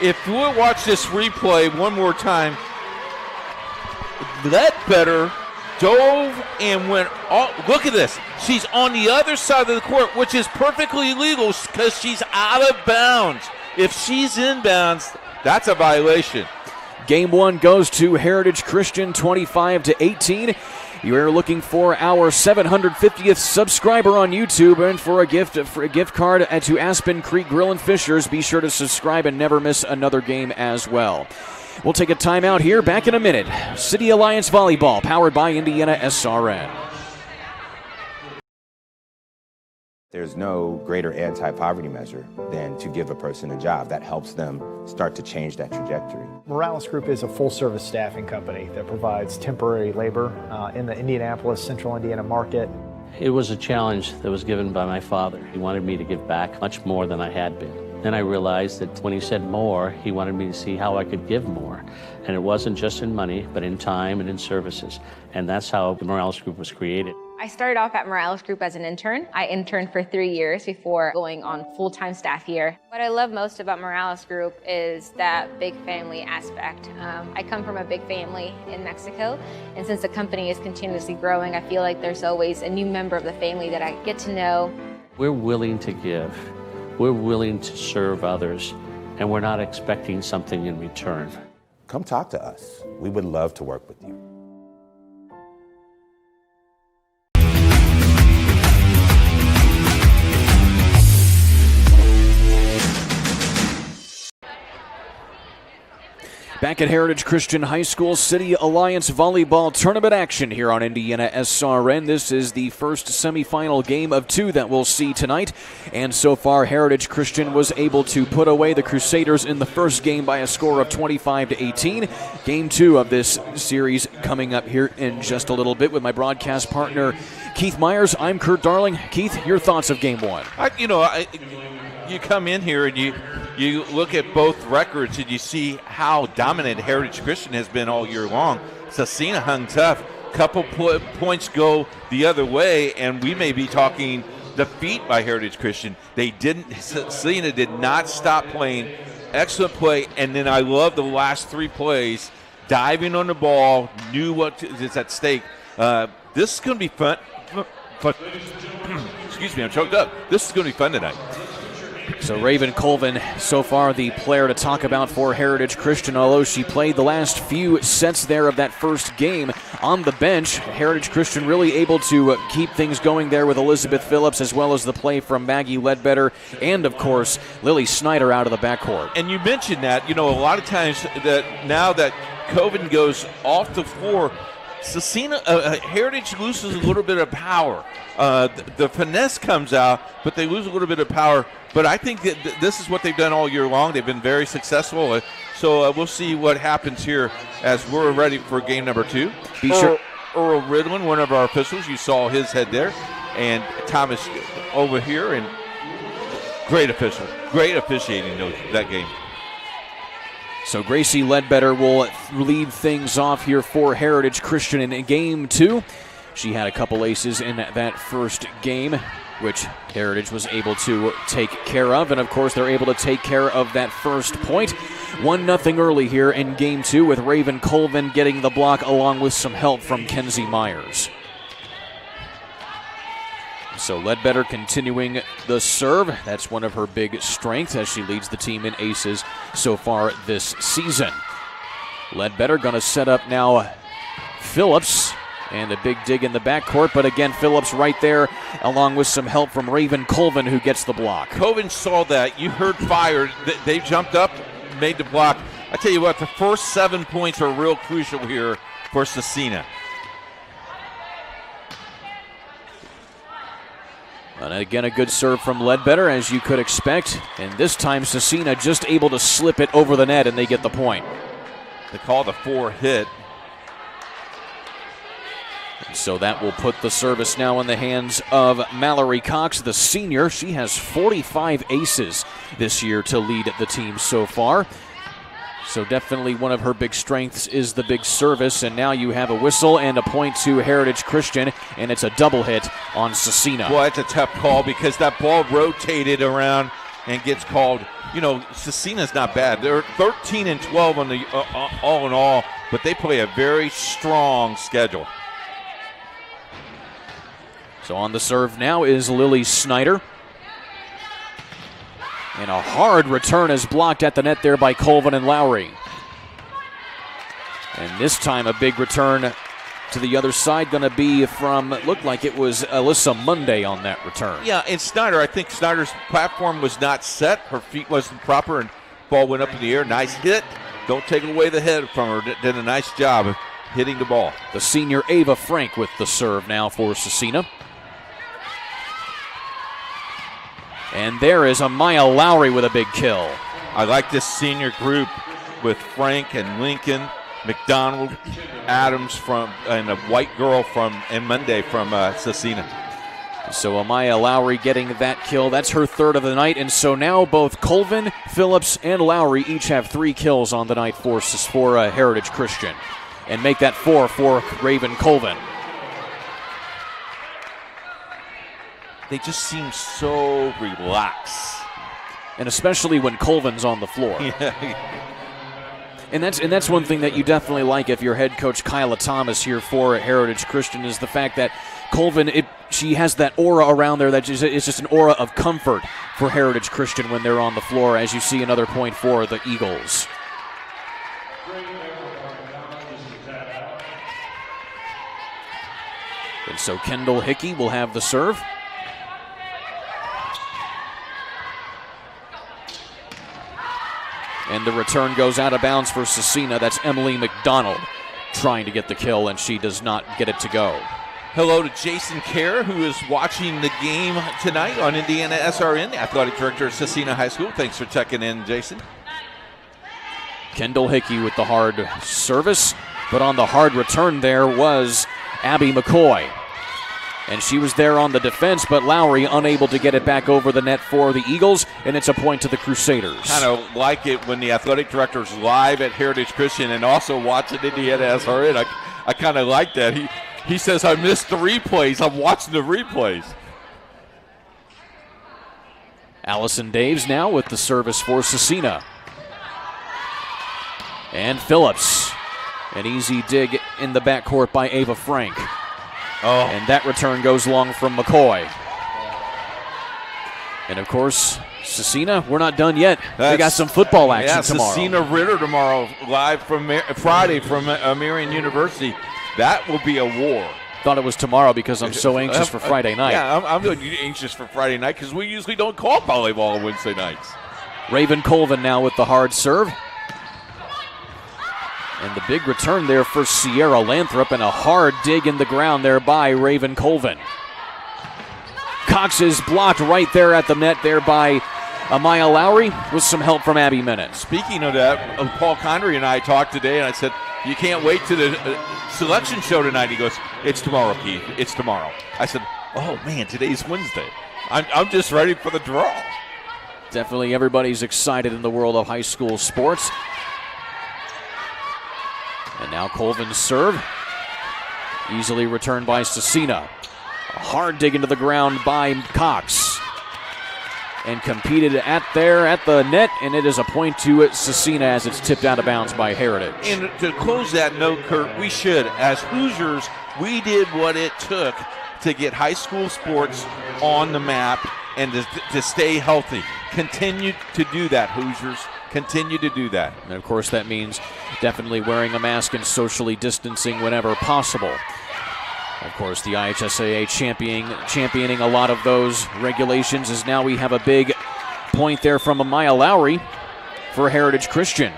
If we'll watch this replay one more time, Ledbetter dove and went all, look at this. She's on the other side of the court, which is perfectly legal because she's out of bounds. If she's inbounds, that's a violation. Game 1 goes to Heritage Christian, 25-18. You are looking for our 750th subscriber on YouTube and for a gift card to Aspen Creek Grill and Fishers. Be sure to subscribe and never miss another game as well. We'll take a timeout here. Back in a minute. City Alliance Volleyball, powered by Indiana SRN. There's no greater anti-poverty measure than to give a person a job. That helps them start to change that trajectory. Morales Group is a full-service staffing company that provides temporary labor in the Indianapolis, Central Indiana market. It was a challenge that was given by my father. He wanted me to give back much more than I had been. Then I realized that when he said more, he wanted me to see how I could give more. And it wasn't just in money, but in time and in services. And that's how the Morales Group was created. I started off at Morales Group as an intern. I interned for 3 years before going on full-time staff here. What I love most about Morales Group is that big family aspect. I come from a big family in Mexico, and since the company is continuously growing, I feel like there's always a new member of the family that I get to know. We're willing to give. We're willing to serve others, and we're not expecting something in return. Come talk to us. We would love to work with you. Back at Heritage Christian High School, City Alliance Volleyball Tournament action here on Indiana SRN. This is the first semifinal game of 2 that we'll see tonight. And so far, Heritage Christian was able to put away the Crusaders in the first game by a score of 25-18. Game 2 of this series coming up here in just a little bit with my broadcast partner, Keith Myers. I'm Kurt Darling. Keith, your thoughts of Game 1? You come in here and you look at both records and you see how dominant Heritage Christian has been all year long. Cecina hung tough. Couple points go the other way, and we may be talking defeat by Heritage Christian. Cecina did not stop playing. Excellent play, and then I love the last 3 plays. diving on the ball, knew what is at stake. This is going to be fun. Excuse me, I'm choked up. This is going to be fun tonight. So Raven Colvin, so far the player to talk about for Heritage Christian, although she played the last few sets there of that first game on the bench. Heritage Christian really able to keep things going there with Elizabeth Phillips, as well as the play from Maggie Ledbetter and, of course, Lily Snyder out of the backcourt. And you mentioned that, a lot of times that now that Colvin goes off the floor, Heritage loses a little bit of power. The finesse comes out, but they lose a little bit of power. But I think that this is what they've done all year long. They've been very successful. So we'll see what happens here as we're ready for game number 2. Earl Ridlin, one of our officials, you saw his head there. And Thomas over here. And great official. Great officiating that game. So Gracie Ledbetter will lead things off here for Heritage Christian in game 2. She had a couple aces in that first game, which Heritage was able to take care of. And, of course, they're able to take care of that first point. 1-0 early here in game 2 with Raven Colvin getting the block along with some help from Kenzie Myers. So Ledbetter continuing the serve. That's one of her big strengths as she leads the team in aces so far this season. Ledbetter going to set up now Phillips. And a big dig in the backcourt, but again, Phillips right there, along with some help from Raven Colvin, who gets the block. Colvin saw that. You heard fire. They jumped up, made the block. I tell you what, the first 7 points are real crucial here for Cecina. And again, a good serve from Ledbetter, as you could expect. And this time, Cecina just able to slip it over the net, and they get the point. They call the 4 hit. So that will put the service now in the hands of Mallory Cox, the senior. She has 45 aces this year to lead the team so far. So definitely one of her big strengths is the big service. And now you have a whistle and a point to Heritage Christian, and it's a double hit on Cecina. Well, it's a tough call because that ball rotated around and gets called. Cecina's not bad. They're 13-12 on the all in all, but they play a very strong schedule. So on the serve now is Lily Snyder. And a hard return is blocked at the net there by Colvin and Lowry. And this time a big return to the other side, going to be from, it looked like it was Alyssa Monday on that return. Yeah, and Snyder, I think Snyder's platform was not set. Her feet wasn't proper, and ball went up in the air. Nice hit. Don't take away the head from her. Did a nice job of hitting the ball. The senior Ava Frank with the serve now for Cecina. And there is Amaya Lowry with a big kill. I like this senior group with Frank and Lincoln, McDonald, Adams and a white girl and Monday from Cecina. So Amaya Lowry getting that kill. That's her third of the night. And so now both Colvin, Phillips, and Lowry each have 3 kills on the night for Heritage Christian. And make that 4 for Raven Colvin. They just seem so relaxed. And especially when Colvin's on the floor. Yeah. And that's one thing that you definitely like if you're head coach Kyla Thomas here for Heritage Christian, is the fact that Colvin, she has that aura around there that is just an aura of comfort for Heritage Christian when they're on the floor, as you see another point for the Eagles. And so Kendall Hickey will have the serve. And the return goes out of bounds for Cecina. That's Emily McDonald trying to get the kill, and she does not get it to go. Hello to Jason Kerr, who is watching the game tonight on Indiana SRN, the athletic director of Cecina High School. Thanks for checking in, Jason. Kendall Hickey with the hard service, but on the hard return there was Abby McCoy. And she was there on the defense, but Lowry unable to get it back over the net for the Eagles, and it's a point to the Crusaders. Kind of like it when the athletic director's live at Heritage Christian and also watching Indiana SRN. I kind of like that. He says, I missed the replays. I'm watching the replays. Allison Daves now with the service for Cecina. And Phillips An easy dig in the backcourt by Ava Frank. Oh. And that return goes long from McCoy. And, of course, Cecina, we're not done yet. We got some football action tomorrow. Cecina Ritter tomorrow, live from Friday from Marian University. That will be a war. Thought it was tomorrow because I'm so anxious for Friday night. Yeah, I'm anxious for Friday night because we usually don't call volleyball on Wednesday nights. Raven Colvin now with the hard serve. And the big return there for Sierra Lathrop, and a hard dig in the ground there by Raven Colvin. Cox is blocked right there at the net there by Amaya Lowry with some help from Abby Minute. Speaking of that, Paul Connery and I talked today, and I said, you can't wait to the selection show tonight. He goes, it's tomorrow, Keith. It's tomorrow. I said, oh, man, today's Wednesday. I'm just ready for the draw. Definitely everybody's excited in the world of high school sports. And now Colvin's serve. Easily returned by Cecina. A hard dig into the ground by Cox. And competed at the net, and it is a point to Cecina as it's tipped out of bounds by Heritage. And to close that note, Kurt, we should, as Hoosiers, we did what it took to get high school sports on the map and to stay healthy. Continue to do that, Hoosiers. Continue to do that. And, of course, that means definitely wearing a mask and socially distancing whenever possible. Of course, the IHSAA championing a lot of those regulations, as now we have a big point there from Amaya Lowry for Heritage Christian.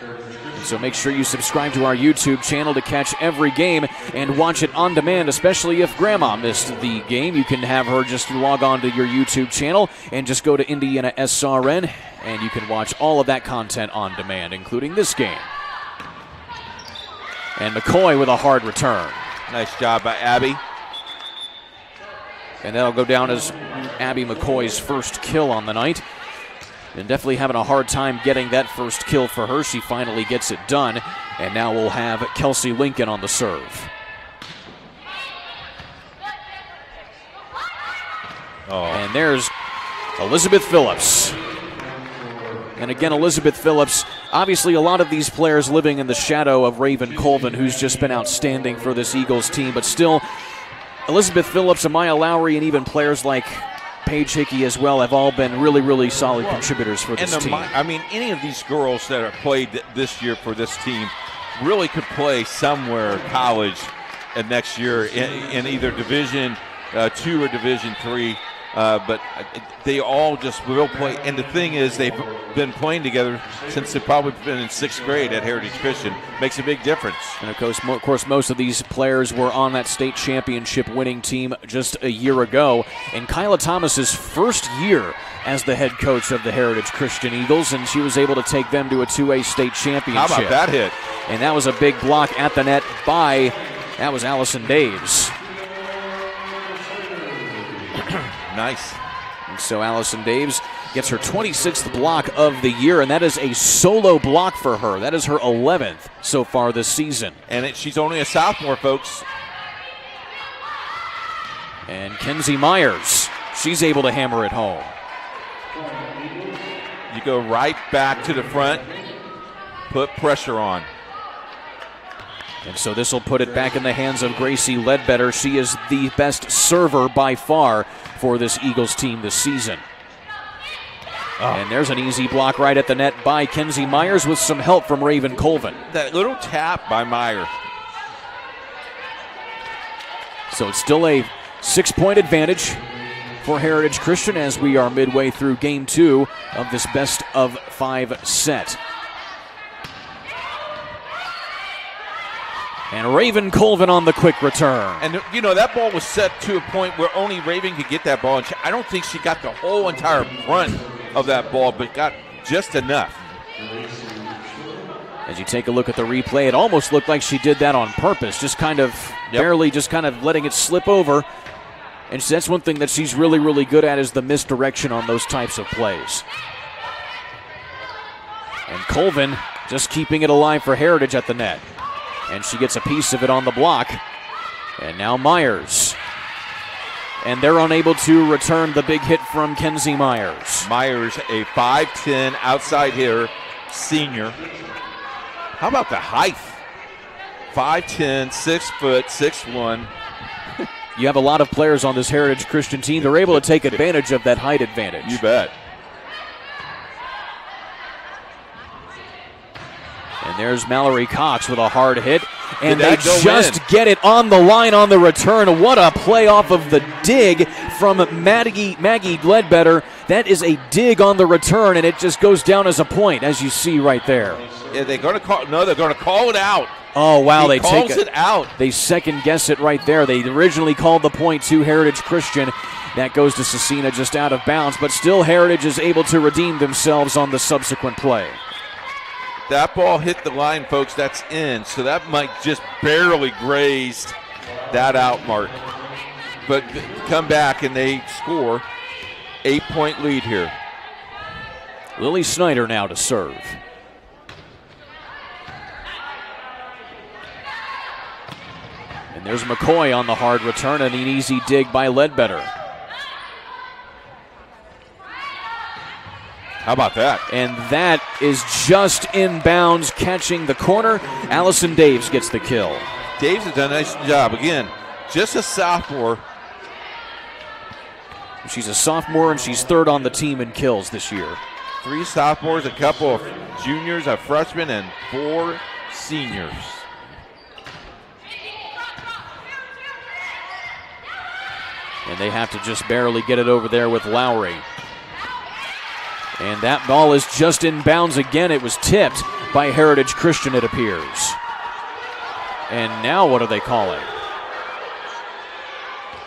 And so make sure you subscribe to our YouTube channel to catch every game and watch it on demand, especially if Grandma missed the game. You can have her just log on to your YouTube channel and just go to Indiana SRN, and you can watch all of that content on demand, including this game. And McCoy with a hard return. Nice job by Abby. And that'll go down as Abby McCoy's first kill on the night. And definitely having a hard time getting that first kill for her. She finally gets it done. And now we'll have Kelsey Lincoln on the serve. And there's Elizabeth Phillips. And again, Elizabeth Phillips, obviously a lot of these players living in the shadow of Raven Colvin, who's just been outstanding for this Eagles team. But still, Elizabeth Phillips, Amaya Lowry, and even players like Paige Hickey as well have all been really, really solid contributors for this team. I mean, any of these girls that have played this year for this team really could play somewhere college next year in either Division 2 or Division 3. But they all just will play. And the thing is, they've been playing together since they've probably been in 6th grade at Heritage Christian. Makes a big difference. And, of course, most of these players were on that state championship winning team just a year ago. And Kyla Thomas's first year as the head coach of the Heritage Christian Eagles, and she was able to take them to a 2A state championship. How about that hit? And that was a big block at the net by, that was Allison Daves. Nice. And so Allison Daves gets her 26th block of the year, and that is a solo block for her. That is her 11th so far this season. And she's only a sophomore, folks. And Kenzie Myers, she's able to hammer it home. You go right back to the front, put pressure on. And so this will put it back in the hands of Gracie Ledbetter. She is the best server by far for this Eagles team this season. And there's an easy block right at the net by Kenzie Myers with some help from Raven Colvin. That little tap by Myers. So it's still a 6-point advantage for Heritage Christian as we are midway through game 2 of this best of 5 set. And Raven Colvin on the quick return. And, you know, that ball was set to a point where only Raven could get that ball. And I don't think she got the whole entire front of that ball, but got just enough. As you take a look at the replay, it almost looked like she did that on purpose, just kind of barely just kind of letting it slip over. And that's one thing that she's really, really good at is the misdirection on those types of plays. And Colvin just keeping it alive for Heritage at the net. And she gets a piece of it on the block. And now Myers. And they're unable to return the big hit from Kenzie Myers. Myers, a 5'10" outside hitter, senior. How about the height? 5'10", 6 foot, 6'1". You have a lot of players on this Heritage Christian team. They're able to take advantage of that height advantage. You bet. And there's Mallory Cox with a hard hit. And Did they that go just in? get it on the line on the return. What a play off of the dig from Maggie Ledbetter. That is a dig on the return, and it just goes down as a point, as you see right there. Yeah, they're going to call. No, they're going to call it out. Oh, wow. He calls it out. They second guess it right there. They originally called the point to Heritage Christian. That goes to Cecina just out of bounds, but still Heritage is able to redeem themselves on the subsequent play. That ball hit the line, folks. That's in. So that might just barely grazed that out mark. But come back and they score. 8-point lead here. Lily Snyder now to serve. And there's McCoy on the hard return and an easy dig by Ledbetter. How about that? And that is just inbounds, catching the corner. Allison Daves gets the kill. Daves has done a nice job. Again, just a sophomore. She's a sophomore, and she's third on the team in kills this year. 3 sophomores, a couple of juniors, a freshman, and 4 seniors. And they have to just barely get it over there with Lowry. And that ball is just in bounds again. It was tipped by Heritage Christian, it appears. And now what are they calling?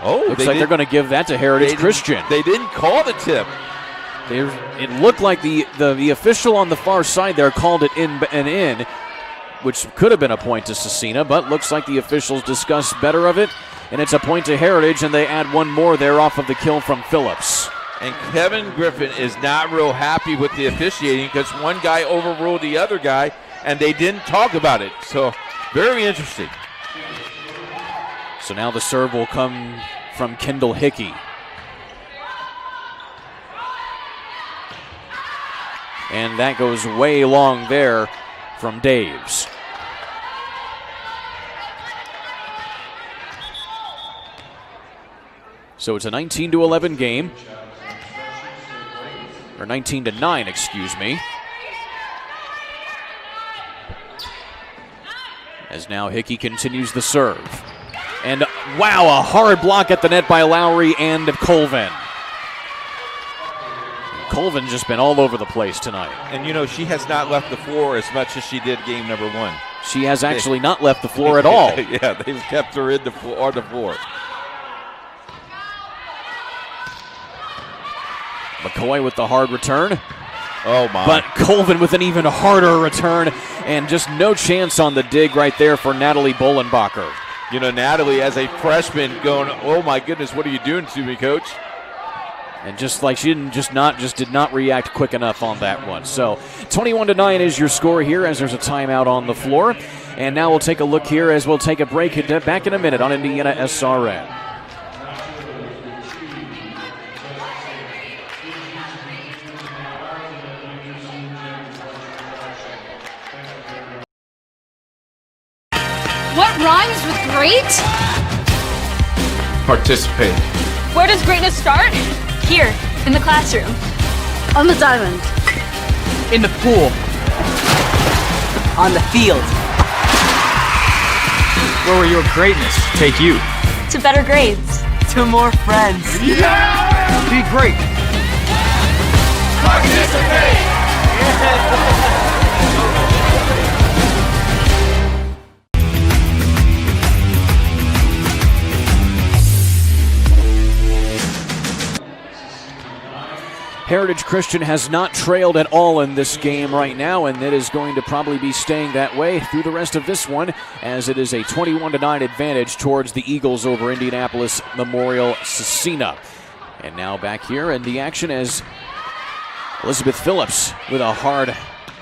Oh, looks like they're going to give that to Heritage Christian. They didn't call the tip. It looked like the official on the far side there called it in, which could have been a point to Cecina, but looks like the officials discussed better of it, and it's a point to Heritage, and they add one more there off of the kill from Phillips. And Kevin Griffin is not real happy with the officiating because one guy overruled the other guy, and they didn't talk about it. So very interesting. So now the serve will come from Kendall Hickey. And that goes way long there from Daves. So it's a 19-11 game. Or 19-9, excuse me. As now Hickey continues the serve. And wow, a hard block at the net by Lowry and Colvin. Colvin's just been all over the place tonight. And you know, she has not left the floor as much as she did game number 1. She has actually not left the floor at all. Yeah, they've kept her on the floor. McCoy with the hard return. Oh, my. But Colvin with an even harder return, and just no chance on the dig right there for Natalie Bolenbacher. You know, Natalie, as a freshman, going, oh, my goodness, what are you doing to me, coach? And just like she did not react quick enough on that one. So 21-9 is your score here as there's a timeout on the floor. And now we'll take a look here as we'll take a break. Back in a minute on Indiana SRN. What rhymes with great? Participate. Where does greatness start? Here, in the classroom. On the diamond. In the pool. On the field. Where will your greatness take you? To better grades. To more friends. Yeah! Be great. Participate! Heritage Christian has not trailed at all in this game right now, and it is going to probably be staying that way through the rest of this one, as it is a 21-9 advantage towards the Eagles over Indianapolis Memorial Cecina. And now back here in the action as Elizabeth Phillips with a hard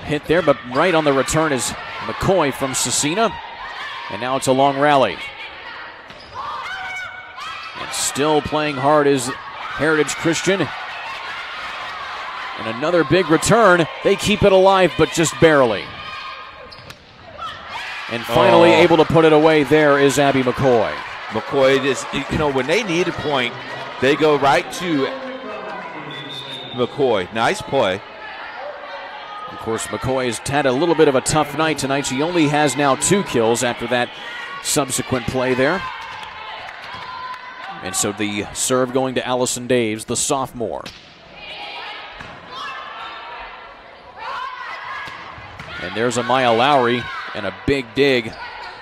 hit there, but right on the return is McCoy from Cecina. And now it's a long rally. And still playing hard is Heritage Christian. And another big return. They keep it alive, but just barely. And finally able to put it away there is Abby McCoy. McCoy is, when they need a point, they go right to McCoy. Nice play. Of course, McCoy has had a little bit of a tough night tonight. She only has now 2 kills after that subsequent play there. And so the serve going to Allison Daves, the sophomore. And there's Amaya Lowry and a big dig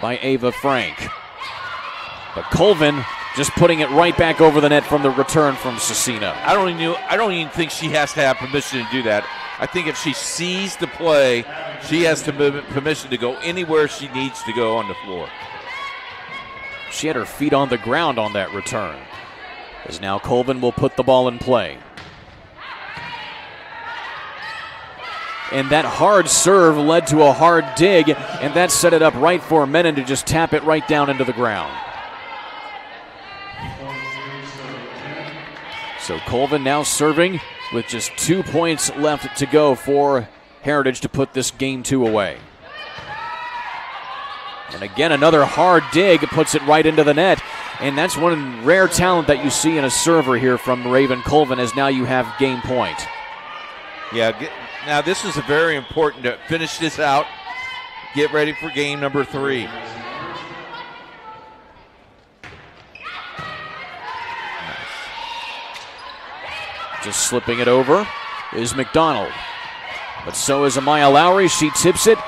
by Ava Frank. But Colvin just putting it right back over the net from the return from Cecina. I don't even think she has to have permission to do that. I think if she sees the play, she has permission to go anywhere she needs to go on the floor. She had her feet on the ground on that return. As now Colvin will put the ball in play. And that hard serve led to a hard dig, and that set it up right for Menon to just tap it right down into the ground. So Colvin now serving with just 2 points left to go for Heritage to put this game 2 away. And again, another hard dig puts it right into the net. And that's one rare talent that you see in a server here from Raven Colvin, as now you have game point. Yeah, now this is very important to finish this out. Get ready for game number 3. Just slipping it over is McDonald. But so is Amaya Lowry. She tips it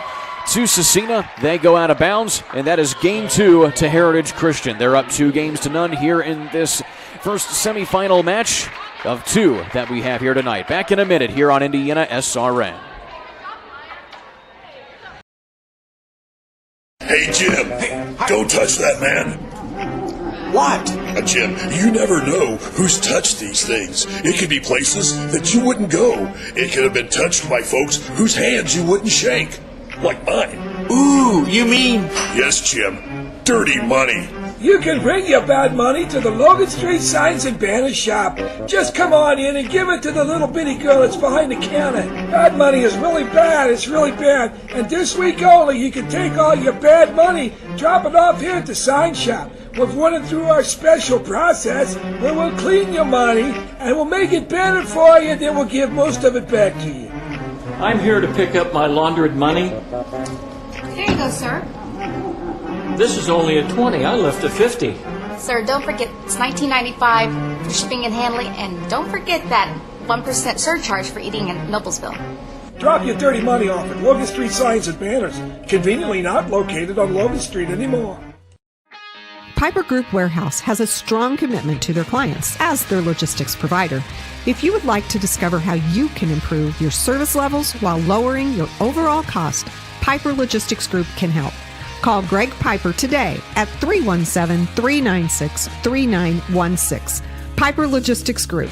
to Cecina. They go out of bounds, and that is game 2 to Heritage Christian. They're up 2-0 here in this first semifinal match of 2 that we have here tonight. Back in a minute here on Indiana SRN. Hey, Jim, don't touch that, man. What? Jim, you never know who's touched these things. It could be places that you wouldn't go. It could have been touched by folks whose hands you wouldn't shake. Like mine. Ooh, you mean? Yes, Jim. Dirty money. You can bring your bad money to the Logan Street Signs and Banner Shop. Just come on in and give it to the little bitty girl that's behind the counter. Bad money is really bad. It's really bad. And this week only, you can take all your bad money, drop it off here at the sign shop. We've running through our special process where we'll clean your money and we'll make it better for you, then we'll give most of it back to you. I'm here to pick up my laundered money. Here you go, sir. This is only a 20. I left a 50. Sir, don't forget it's $19.95 for shipping and handling, and don't forget that 1% surcharge for eating in Noblesville. Drop your dirty money off at Logan Street Signs and Banners, conveniently not located on Logan Street anymore. Piper Group Warehouse has a strong commitment to their clients as their logistics provider. If you would like to discover how you can improve your service levels while lowering your overall cost, Piper Logistics Group can help. Call Greg Piper today at 317-396-3916. Piper Logistics Group.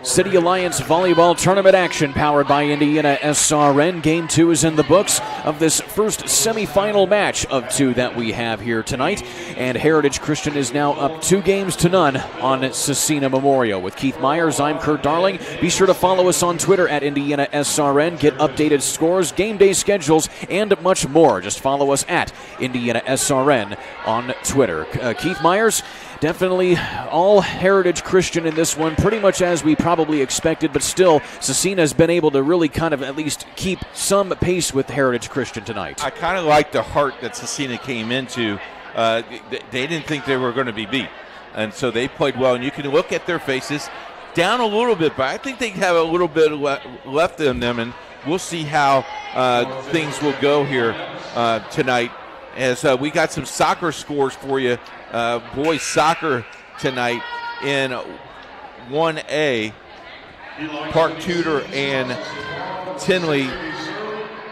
City Alliance Volleyball Tournament action powered by Indiana SRN. Game 2 is in the books of this first semifinal match of 2 that we have here tonight. And Heritage Christian is now up 2-0 on Cecina Memorial. With Keith Myers, I'm Kurt Darling. Be sure to follow us on Twitter at Indiana SRN. Get updated scores, game day schedules, and much more. Just follow us at Indiana SRN on Twitter. Keith Myers, definitely all Heritage Christian in this one, pretty much as we probably expected, but still, Cecina has been able to really kind of at least keep some pace with Heritage Christian tonight. I kind of like the heart that Cecina came into. They didn't think they were going to be beat, and so they played well, and you can look at their faces down a little bit, but I think they have a little bit left in them, and we'll see how things will go here tonight as we got some soccer scores for you. Boys soccer tonight in 1A. Park Tudor and Tinley.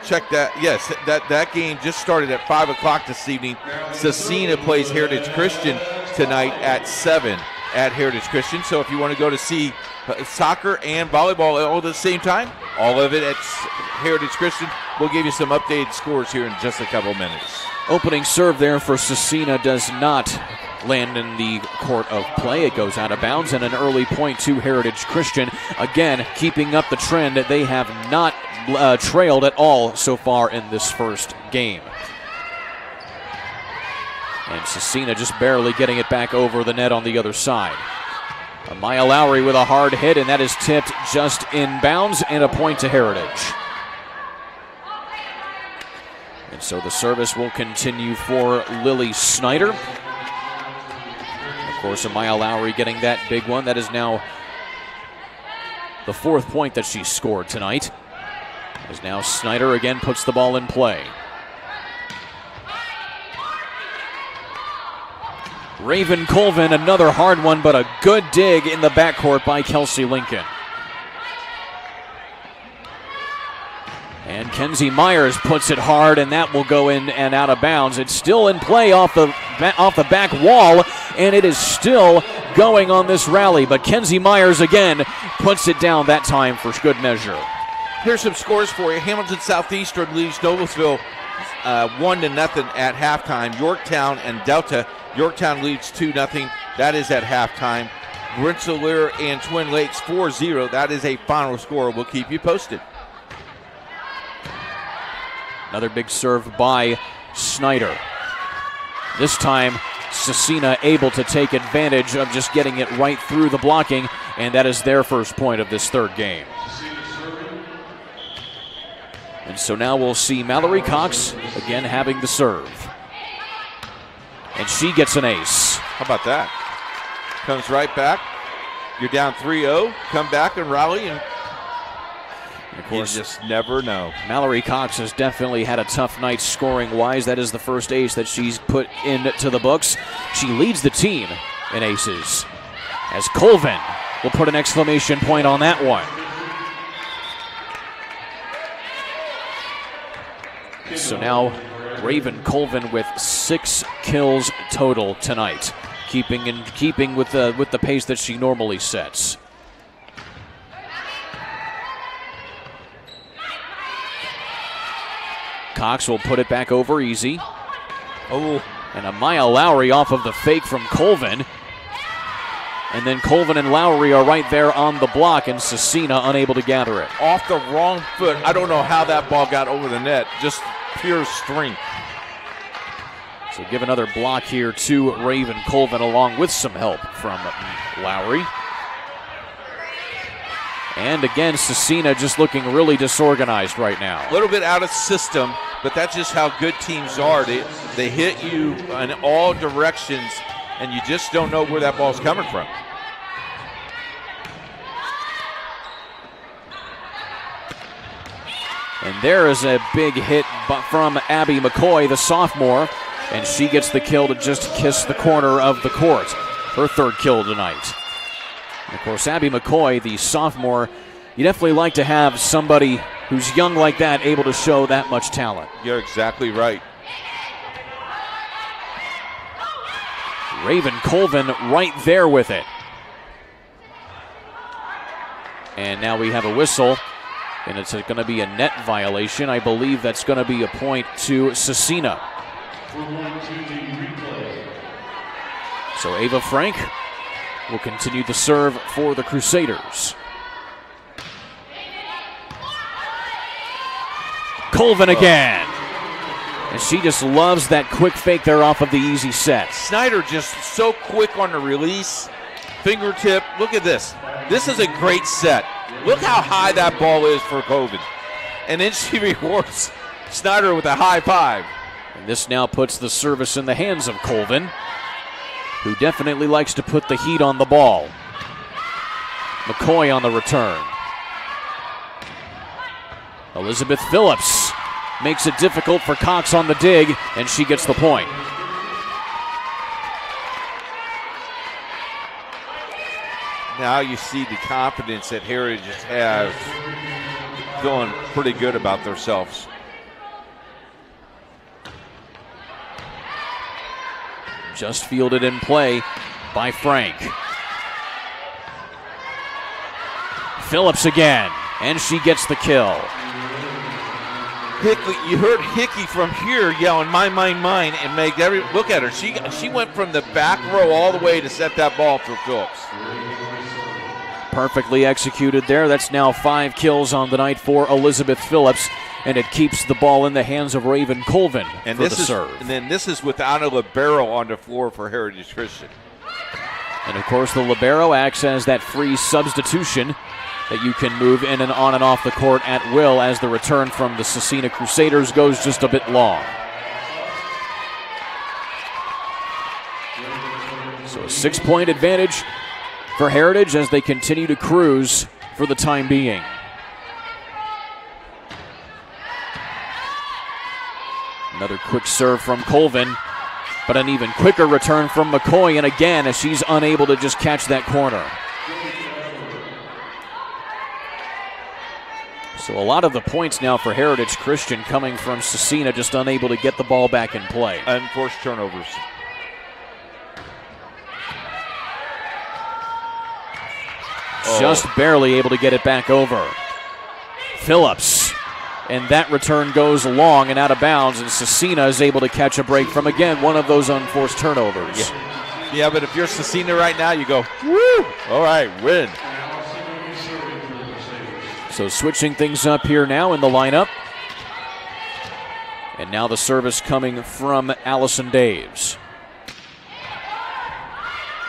Check that. Yes, that game just started at 5 o'clock this evening. Cecina plays Heritage Christian tonight at 7 at Heritage Christian. So if you want to go to see soccer and volleyball all at the same time, all of it at Heritage Christian. We'll give you some updated scores here in just a couple minutes. Opening serve there for Cecina does not land in the court of play. It goes out of bounds, and an early point to Heritage Christian. Again, keeping up the trend. They have not trailed at all so far in this first game. And Cecina just barely getting it back over the net on the other side. Maya Lowry with a hard hit, and that is tipped just in bounds, and a point to Heritage. And so the service will continue for Lily Snyder. And of course, Maya Lowry getting that big one. That is now the 4th point that she scored tonight. As now Snyder again puts the ball in play. Raven Colvin, another hard one, but a good dig in the backcourt by Kelsey Lincoln. And Kenzie Myers puts it hard, and that will go in and out of bounds. It's still in play off the back wall, and it is still going on this rally. But Kenzie Myers again puts it down that time for good measure. Here's some scores for you. Hamilton Southeastern leads Noblesville 1-0 at halftime. Yorktown and Delta. Yorktown leads 2-0. That is at halftime. Rensselaer and Twin Lakes 4-0. That is a final score. We'll keep you posted. Another big serve by Snyder. This time, Cecina able to take advantage of just getting it right through the blocking, and that is their first point of this third game. And so now we'll see Mallory Cox again having the serve. And she gets an ace. How about that? Comes right back. You're down 3-0. Come back and rally, and of course, you just never know. Mallory Cox has definitely had a tough night scoring-wise. That is the first ace that she's put into the books. She leads the team in aces, as Colvin will put an exclamation point on that one. So now Raven Colvin with 6 kills total tonight, keeping with the pace that she normally sets. Cox will put it back over easy. Oh, and a Maya Lowry off of the fake from Colvin. And then Colvin and Lowry are right there on the block, and Cecina unable to gather it. Off the wrong foot. I don't know how that ball got over the net. Just pure strength. So give another block here to Raven Colvin, along with some help from Lowry. And again, Cecina just looking really disorganized right now. A little bit out of system, but that's just how good teams are. They hit you in all directions, and you just don't know where that ball's coming from. And there is a big hit from Abby McCoy, the sophomore, and she gets the kill to just kiss the corner of the court. Her third kill tonight. And of course, Abby McCoy, the sophomore, you definitely like to have somebody who's young like that able to show that much talent. You're exactly right. Raven Colvin right there with it. And now we have a whistle, and it's going to be a net violation. I believe that's going to be a point to Cecina. So Ava Frank will continue the serve for the Crusaders. Colvin again. And she just loves that quick fake there off of the easy set. Snyder just so quick on the release. Fingertip. Look at this. This is a great set. Look how high that ball is for Colvin. And then she rewards Snyder with a high five. And this now puts the service in the hands of Colvin, who definitely likes to put the heat on the ball. McCoy on the return. Elizabeth Phillips makes it difficult for Cox on the dig, and she gets the point. now you see the confidence that Heritage has, feeling pretty good about themselves. Just fielded in play by Frank. Phillips again, and she gets the kill. Hickey, you heard Hickey from here yelling, mine, mine, mine, and make every look at her. She went from the back row all the way to set that ball for Phillips. Perfectly executed there. That's now 5 kills on the night for Elizabeth Phillips, and it keeps the ball in the hands of Raven Colvin and for this the is, serve. And then this is without a libero on the floor for Heritage Christian. And of course the libero acts as that free substitution that you can move in and on and off the court at will as the return from the Cecina Crusaders goes just a bit long. So a 6-point advantage for Heritage as they continue to cruise for the time being. Another quick serve from Colvin, but an even quicker return from McCoy, and again, as she's unable to just catch that corner. So a lot of the points now for Heritage Christian coming from Cecina, just unable to get the ball back in play. Unforced turnovers. Just barely able to get it back over. Phillips, and that return goes long and out of bounds, and Cecina is able to catch a break from, again, one of those unforced turnovers. Yeah, but if you're Cecina right now, you go, woo! All right, win. So switching things up here now in the lineup. And now the service coming from Allison Daves.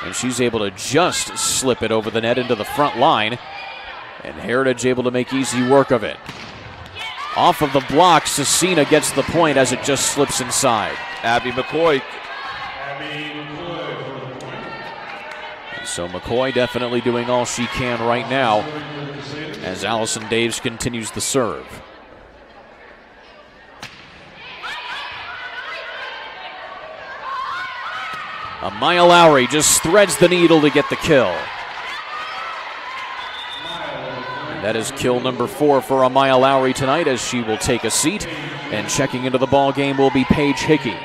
And she's able to just slip it over the net into the front line. And Heritage able to make easy work of it. Off of the block, Cecina gets the point as it just slips inside. Abby McCoy. So McCoy definitely doing all she can right now as Allison Daves continues the serve. Amaya Lowry just threads the needle to get the kill. And that is kill number 4 for Amaya Lowry tonight as she will take a seat. And checking into the ball game will be Paige Hickey.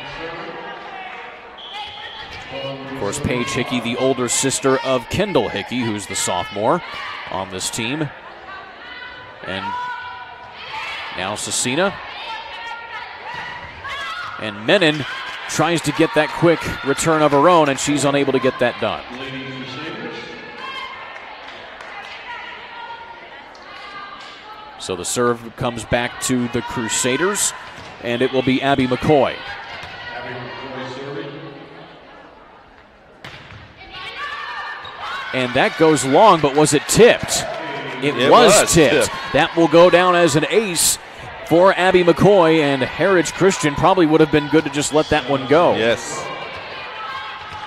Of course, Paige Hickey, the older sister of Kendall Hickey, who's the sophomore on this team. And now Cecina. And Menon tries to get that quick return of her own, and she's unable to get that done. So the serve comes back to the Crusaders, and it will be Abby McCoy. And that goes long, but was it tipped? It was tipped. That will go down as an ace for Abby McCoy, and Heritage Christian probably would have been good to just let that one go. Yes.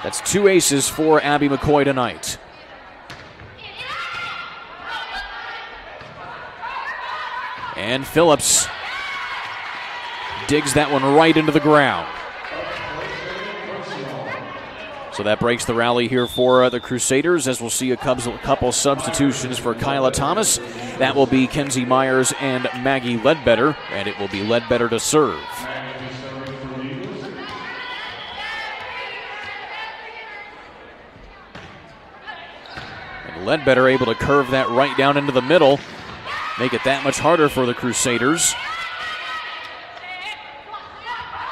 That's 2 aces for Abby McCoy tonight. And Phillips digs that one right into the ground. So that breaks the rally here for the Crusaders, as we'll see a couple substitutions for Kyla Thomas. That will be Kenzie Myers and Maggie Ledbetter, and it will be Ledbetter to serve. And Ledbetter able to curve that right down into the middle, make it that much harder for the Crusaders.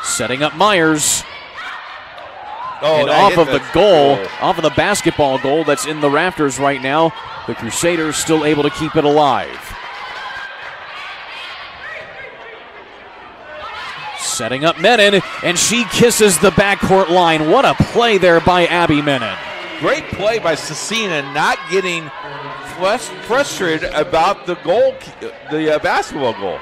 Setting up Myers. And off of the goal, off of the basketball goal that's in the rafters right now, the Crusaders still able to keep it alive. Setting up Menon, and she kisses the backcourt line. What a play there by Abby Menon. Great play by Cecina, not getting frustrated about the goal, the basketball goal.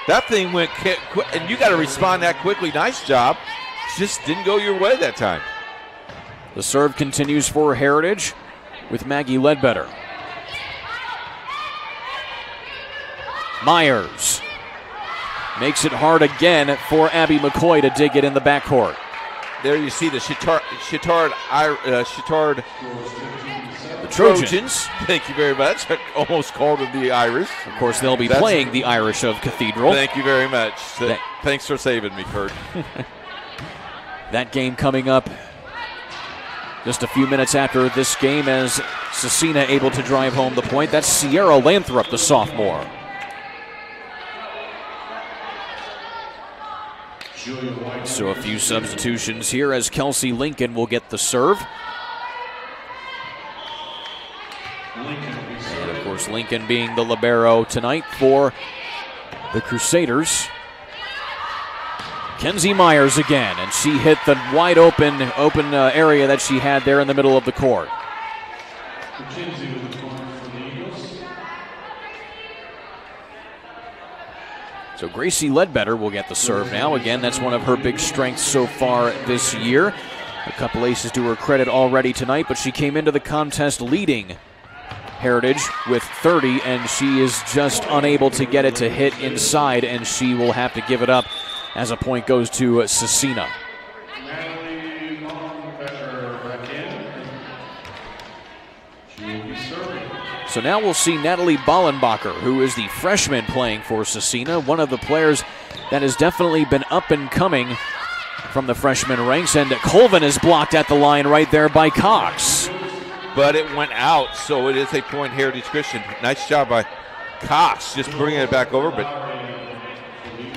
That thing went quick, and you got to respond that quickly. Nice job. Just didn't go your way that time. The serve continues for Heritage with Maggie Ledbetter. Myers makes it hard again for Abby McCoy to dig it in the backcourt. There you see the Chittard the Trojans. Thank you very much. I almost called them the Irish. Of course, they'll be playing the Irish of Cathedral. Thank you very much. Thanks for saving me, Kurt. That game coming up just a few minutes after this game as Cecina able to drive home the point. That's Sierra Lathrop, the sophomore. So a few substitutions here as Kelsey Lincoln will get the serve. And of course, Lincoln being the libero tonight for the Crusaders. Kenzie Myers again, and she hit the wide open area that she had there in the middle of the court. So Gracie Ledbetter will get the serve now. Again, that's one of her big strengths so far this year. A couple aces to her credit already tonight, but she came into the contest leading Heritage with 30, and she is just unable to get it to hit inside, and she will have to give it up as a point goes to Cecina. So now we'll see Natalie Ballenbacher, who is the freshman playing for Cecina, one of the players that has definitely been up and coming from the freshman ranks, and Colvin is blocked at the line right there by Cox. But it went out, so it is a point Heritage Christian. Nice job by Cox, just bringing it back over, but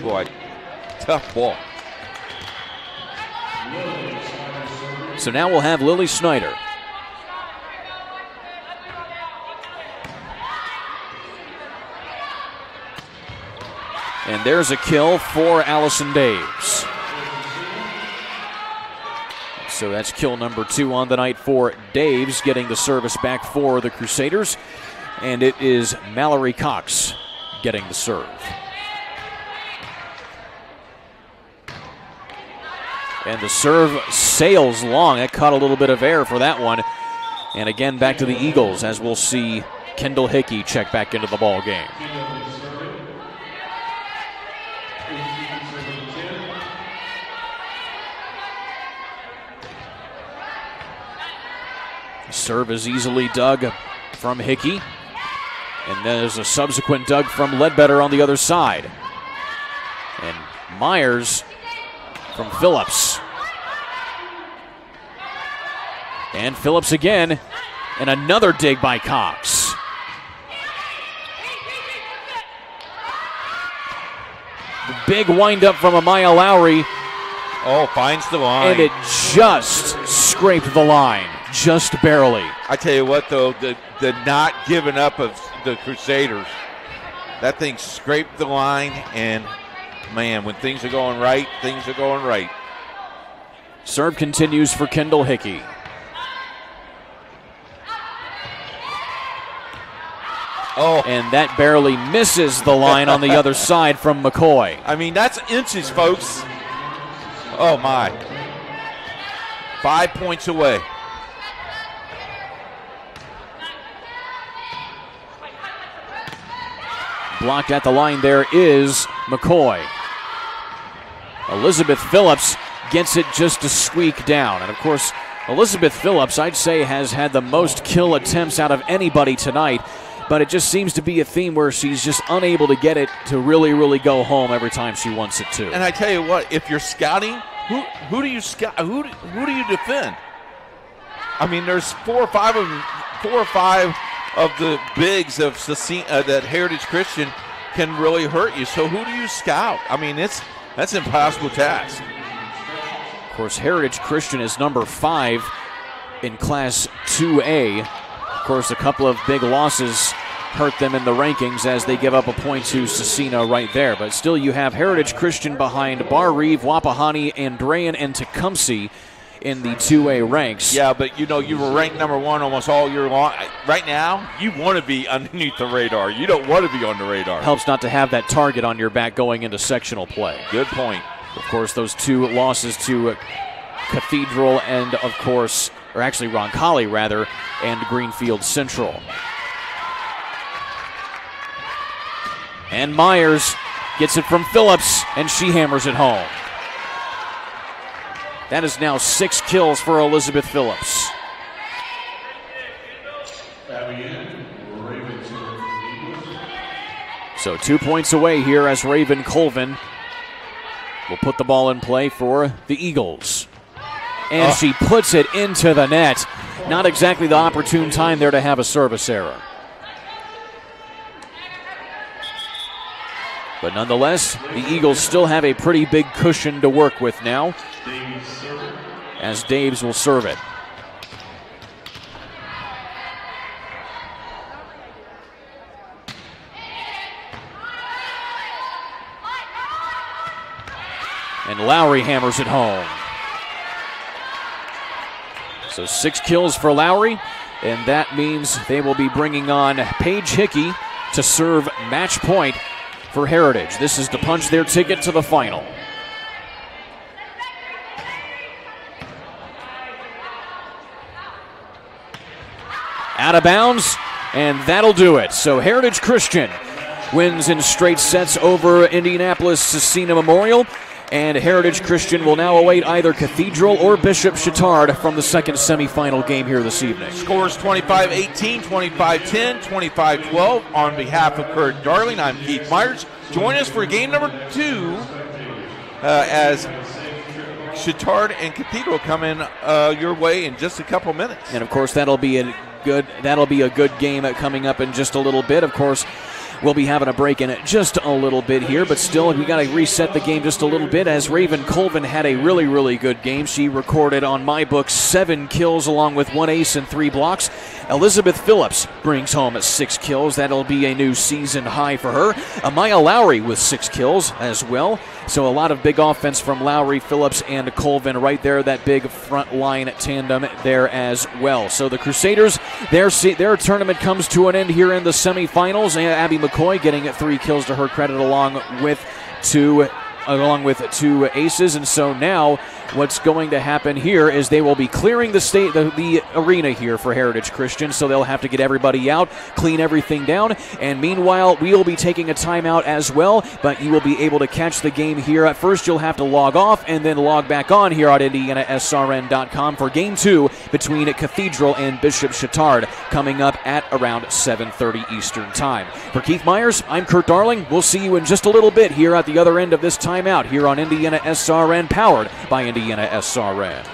boy, tough ball. So now we'll have Lily Snyder. And there's a kill for Allison Daves. So that's kill number 2 on the night for Daves, getting the service back for the Crusaders. And it is Mallory Cox getting the serve. And the serve sails long. That caught a little bit of air for that one. And again, back to the Eagles, as we'll see Kendall Hickey check back into the ball game. Serve is easily dug from Hickey. And there's a subsequent dug from Ledbetter on the other side. And Myers from Phillips. And Phillips again. And another dig by Cox. The big windup from Amaya Lowry. Oh, finds the line. And it just scraped the line. Just barely. I tell you what, though, the not giving up of the Crusaders, that thing scraped the line, and, man, when things are going right, things are going right. Serve continues for Kendall Hickey. Oh. And that barely misses the line on the other side from McCoy. I mean, that's inches, folks. Oh, my. 5 points away. Blocked at the line there is McCoy. Elizabeth Phillips gets it just to squeak down. And, of course, Elizabeth Phillips, I'd say, has had the most kill attempts out of anybody tonight. But it just seems to be a theme where she's just unable to get it to really, really go home every time she wants it to. And I tell you what, if you're scouting, who do you scout? Who do you defend? I mean, there's 4 or 5 of them, 4 or 5 of the bigs of Cecina, that Heritage Christian can really hurt you. So who do you scout? I mean, that's an impossible task. Of course, Heritage Christian is number 5 in Class 2A. Of course, a couple of big losses hurt them in the rankings as they give up a point to Cecina right there. But still, you have Heritage Christian behind Bar Reeve, Wapahani, Andrayan, and Tecumseh in the 2A ranks. Yeah, but you know, you were ranked number 1 almost all year long. Right now, you want to be underneath the radar. You don't want to be on the radar. Helps not to have that target on your back going into sectional play. Good point. Of course, those 2 losses to Cathedral and, of course, or actually Roncalli, rather, and Greenfield Central. And Myers gets it from Phillips, and she hammers it home. That is now 6 kills for Elizabeth Phillips. So 2 points away here as Raven Colvin will put the ball in play for the Eagles. And she puts it into the net. Not exactly the opportune time there to have a service error. But nonetheless, the Eagles still have a pretty big cushion to work with now, as Daves will serve it. And Lowry hammers it home. So 6 kills for Lowry, and that means they will be bringing on Paige Hickey to serve match point for Heritage. This is to punch their ticket to the final. Out of bounds, and that'll do it. So Heritage Christian wins in straight sets over Indianapolis Cecina Memorial. And Heritage Christian will now await either Cathedral or Bishop Chittard from the second semifinal game here this evening. Scores 25-18, 25-10, 25-12. On behalf of Kurt Darling, I'm Keith Myers. Join us for game number 2 as Chittard and Cathedral come in your way in just a couple minutes. And of course, that'll be a good game coming up in just a little bit. Of course, we'll be having a break in it just a little bit here, but still, we got to reset the game just a little bit as Raven Colvin had a really, really good game. She recorded on my book 7 kills along with 1 ace and 3 blocks. Elizabeth Phillips brings home 6 kills. That'll be a new season high for her. Amaya Lowry with 6 kills as well. So a lot of big offense from Lowry, Phillips, and Colvin right there, that big front line tandem there as well. So the Crusaders, their tournament comes to an end here in the semifinals. Abby McCoy getting 3 kills to her credit along with 2 aces. And so now what's going to happen here is they will be clearing the arena here for Heritage Christian, so they'll have to get everybody out, clean everything down, and meanwhile we will be taking a timeout as well, but you will be able to catch the game here. At first you'll have to log off and then log back on here at IndianaSRN.com for game 2 between Cathedral and Bishop Chittard coming up at around 7:30 Eastern Time. For Keith Myers, I'm Kurt Darling. We'll see you in just a little bit here at the other end of this timeout here on Indiana SRN, powered by Indiana SRN.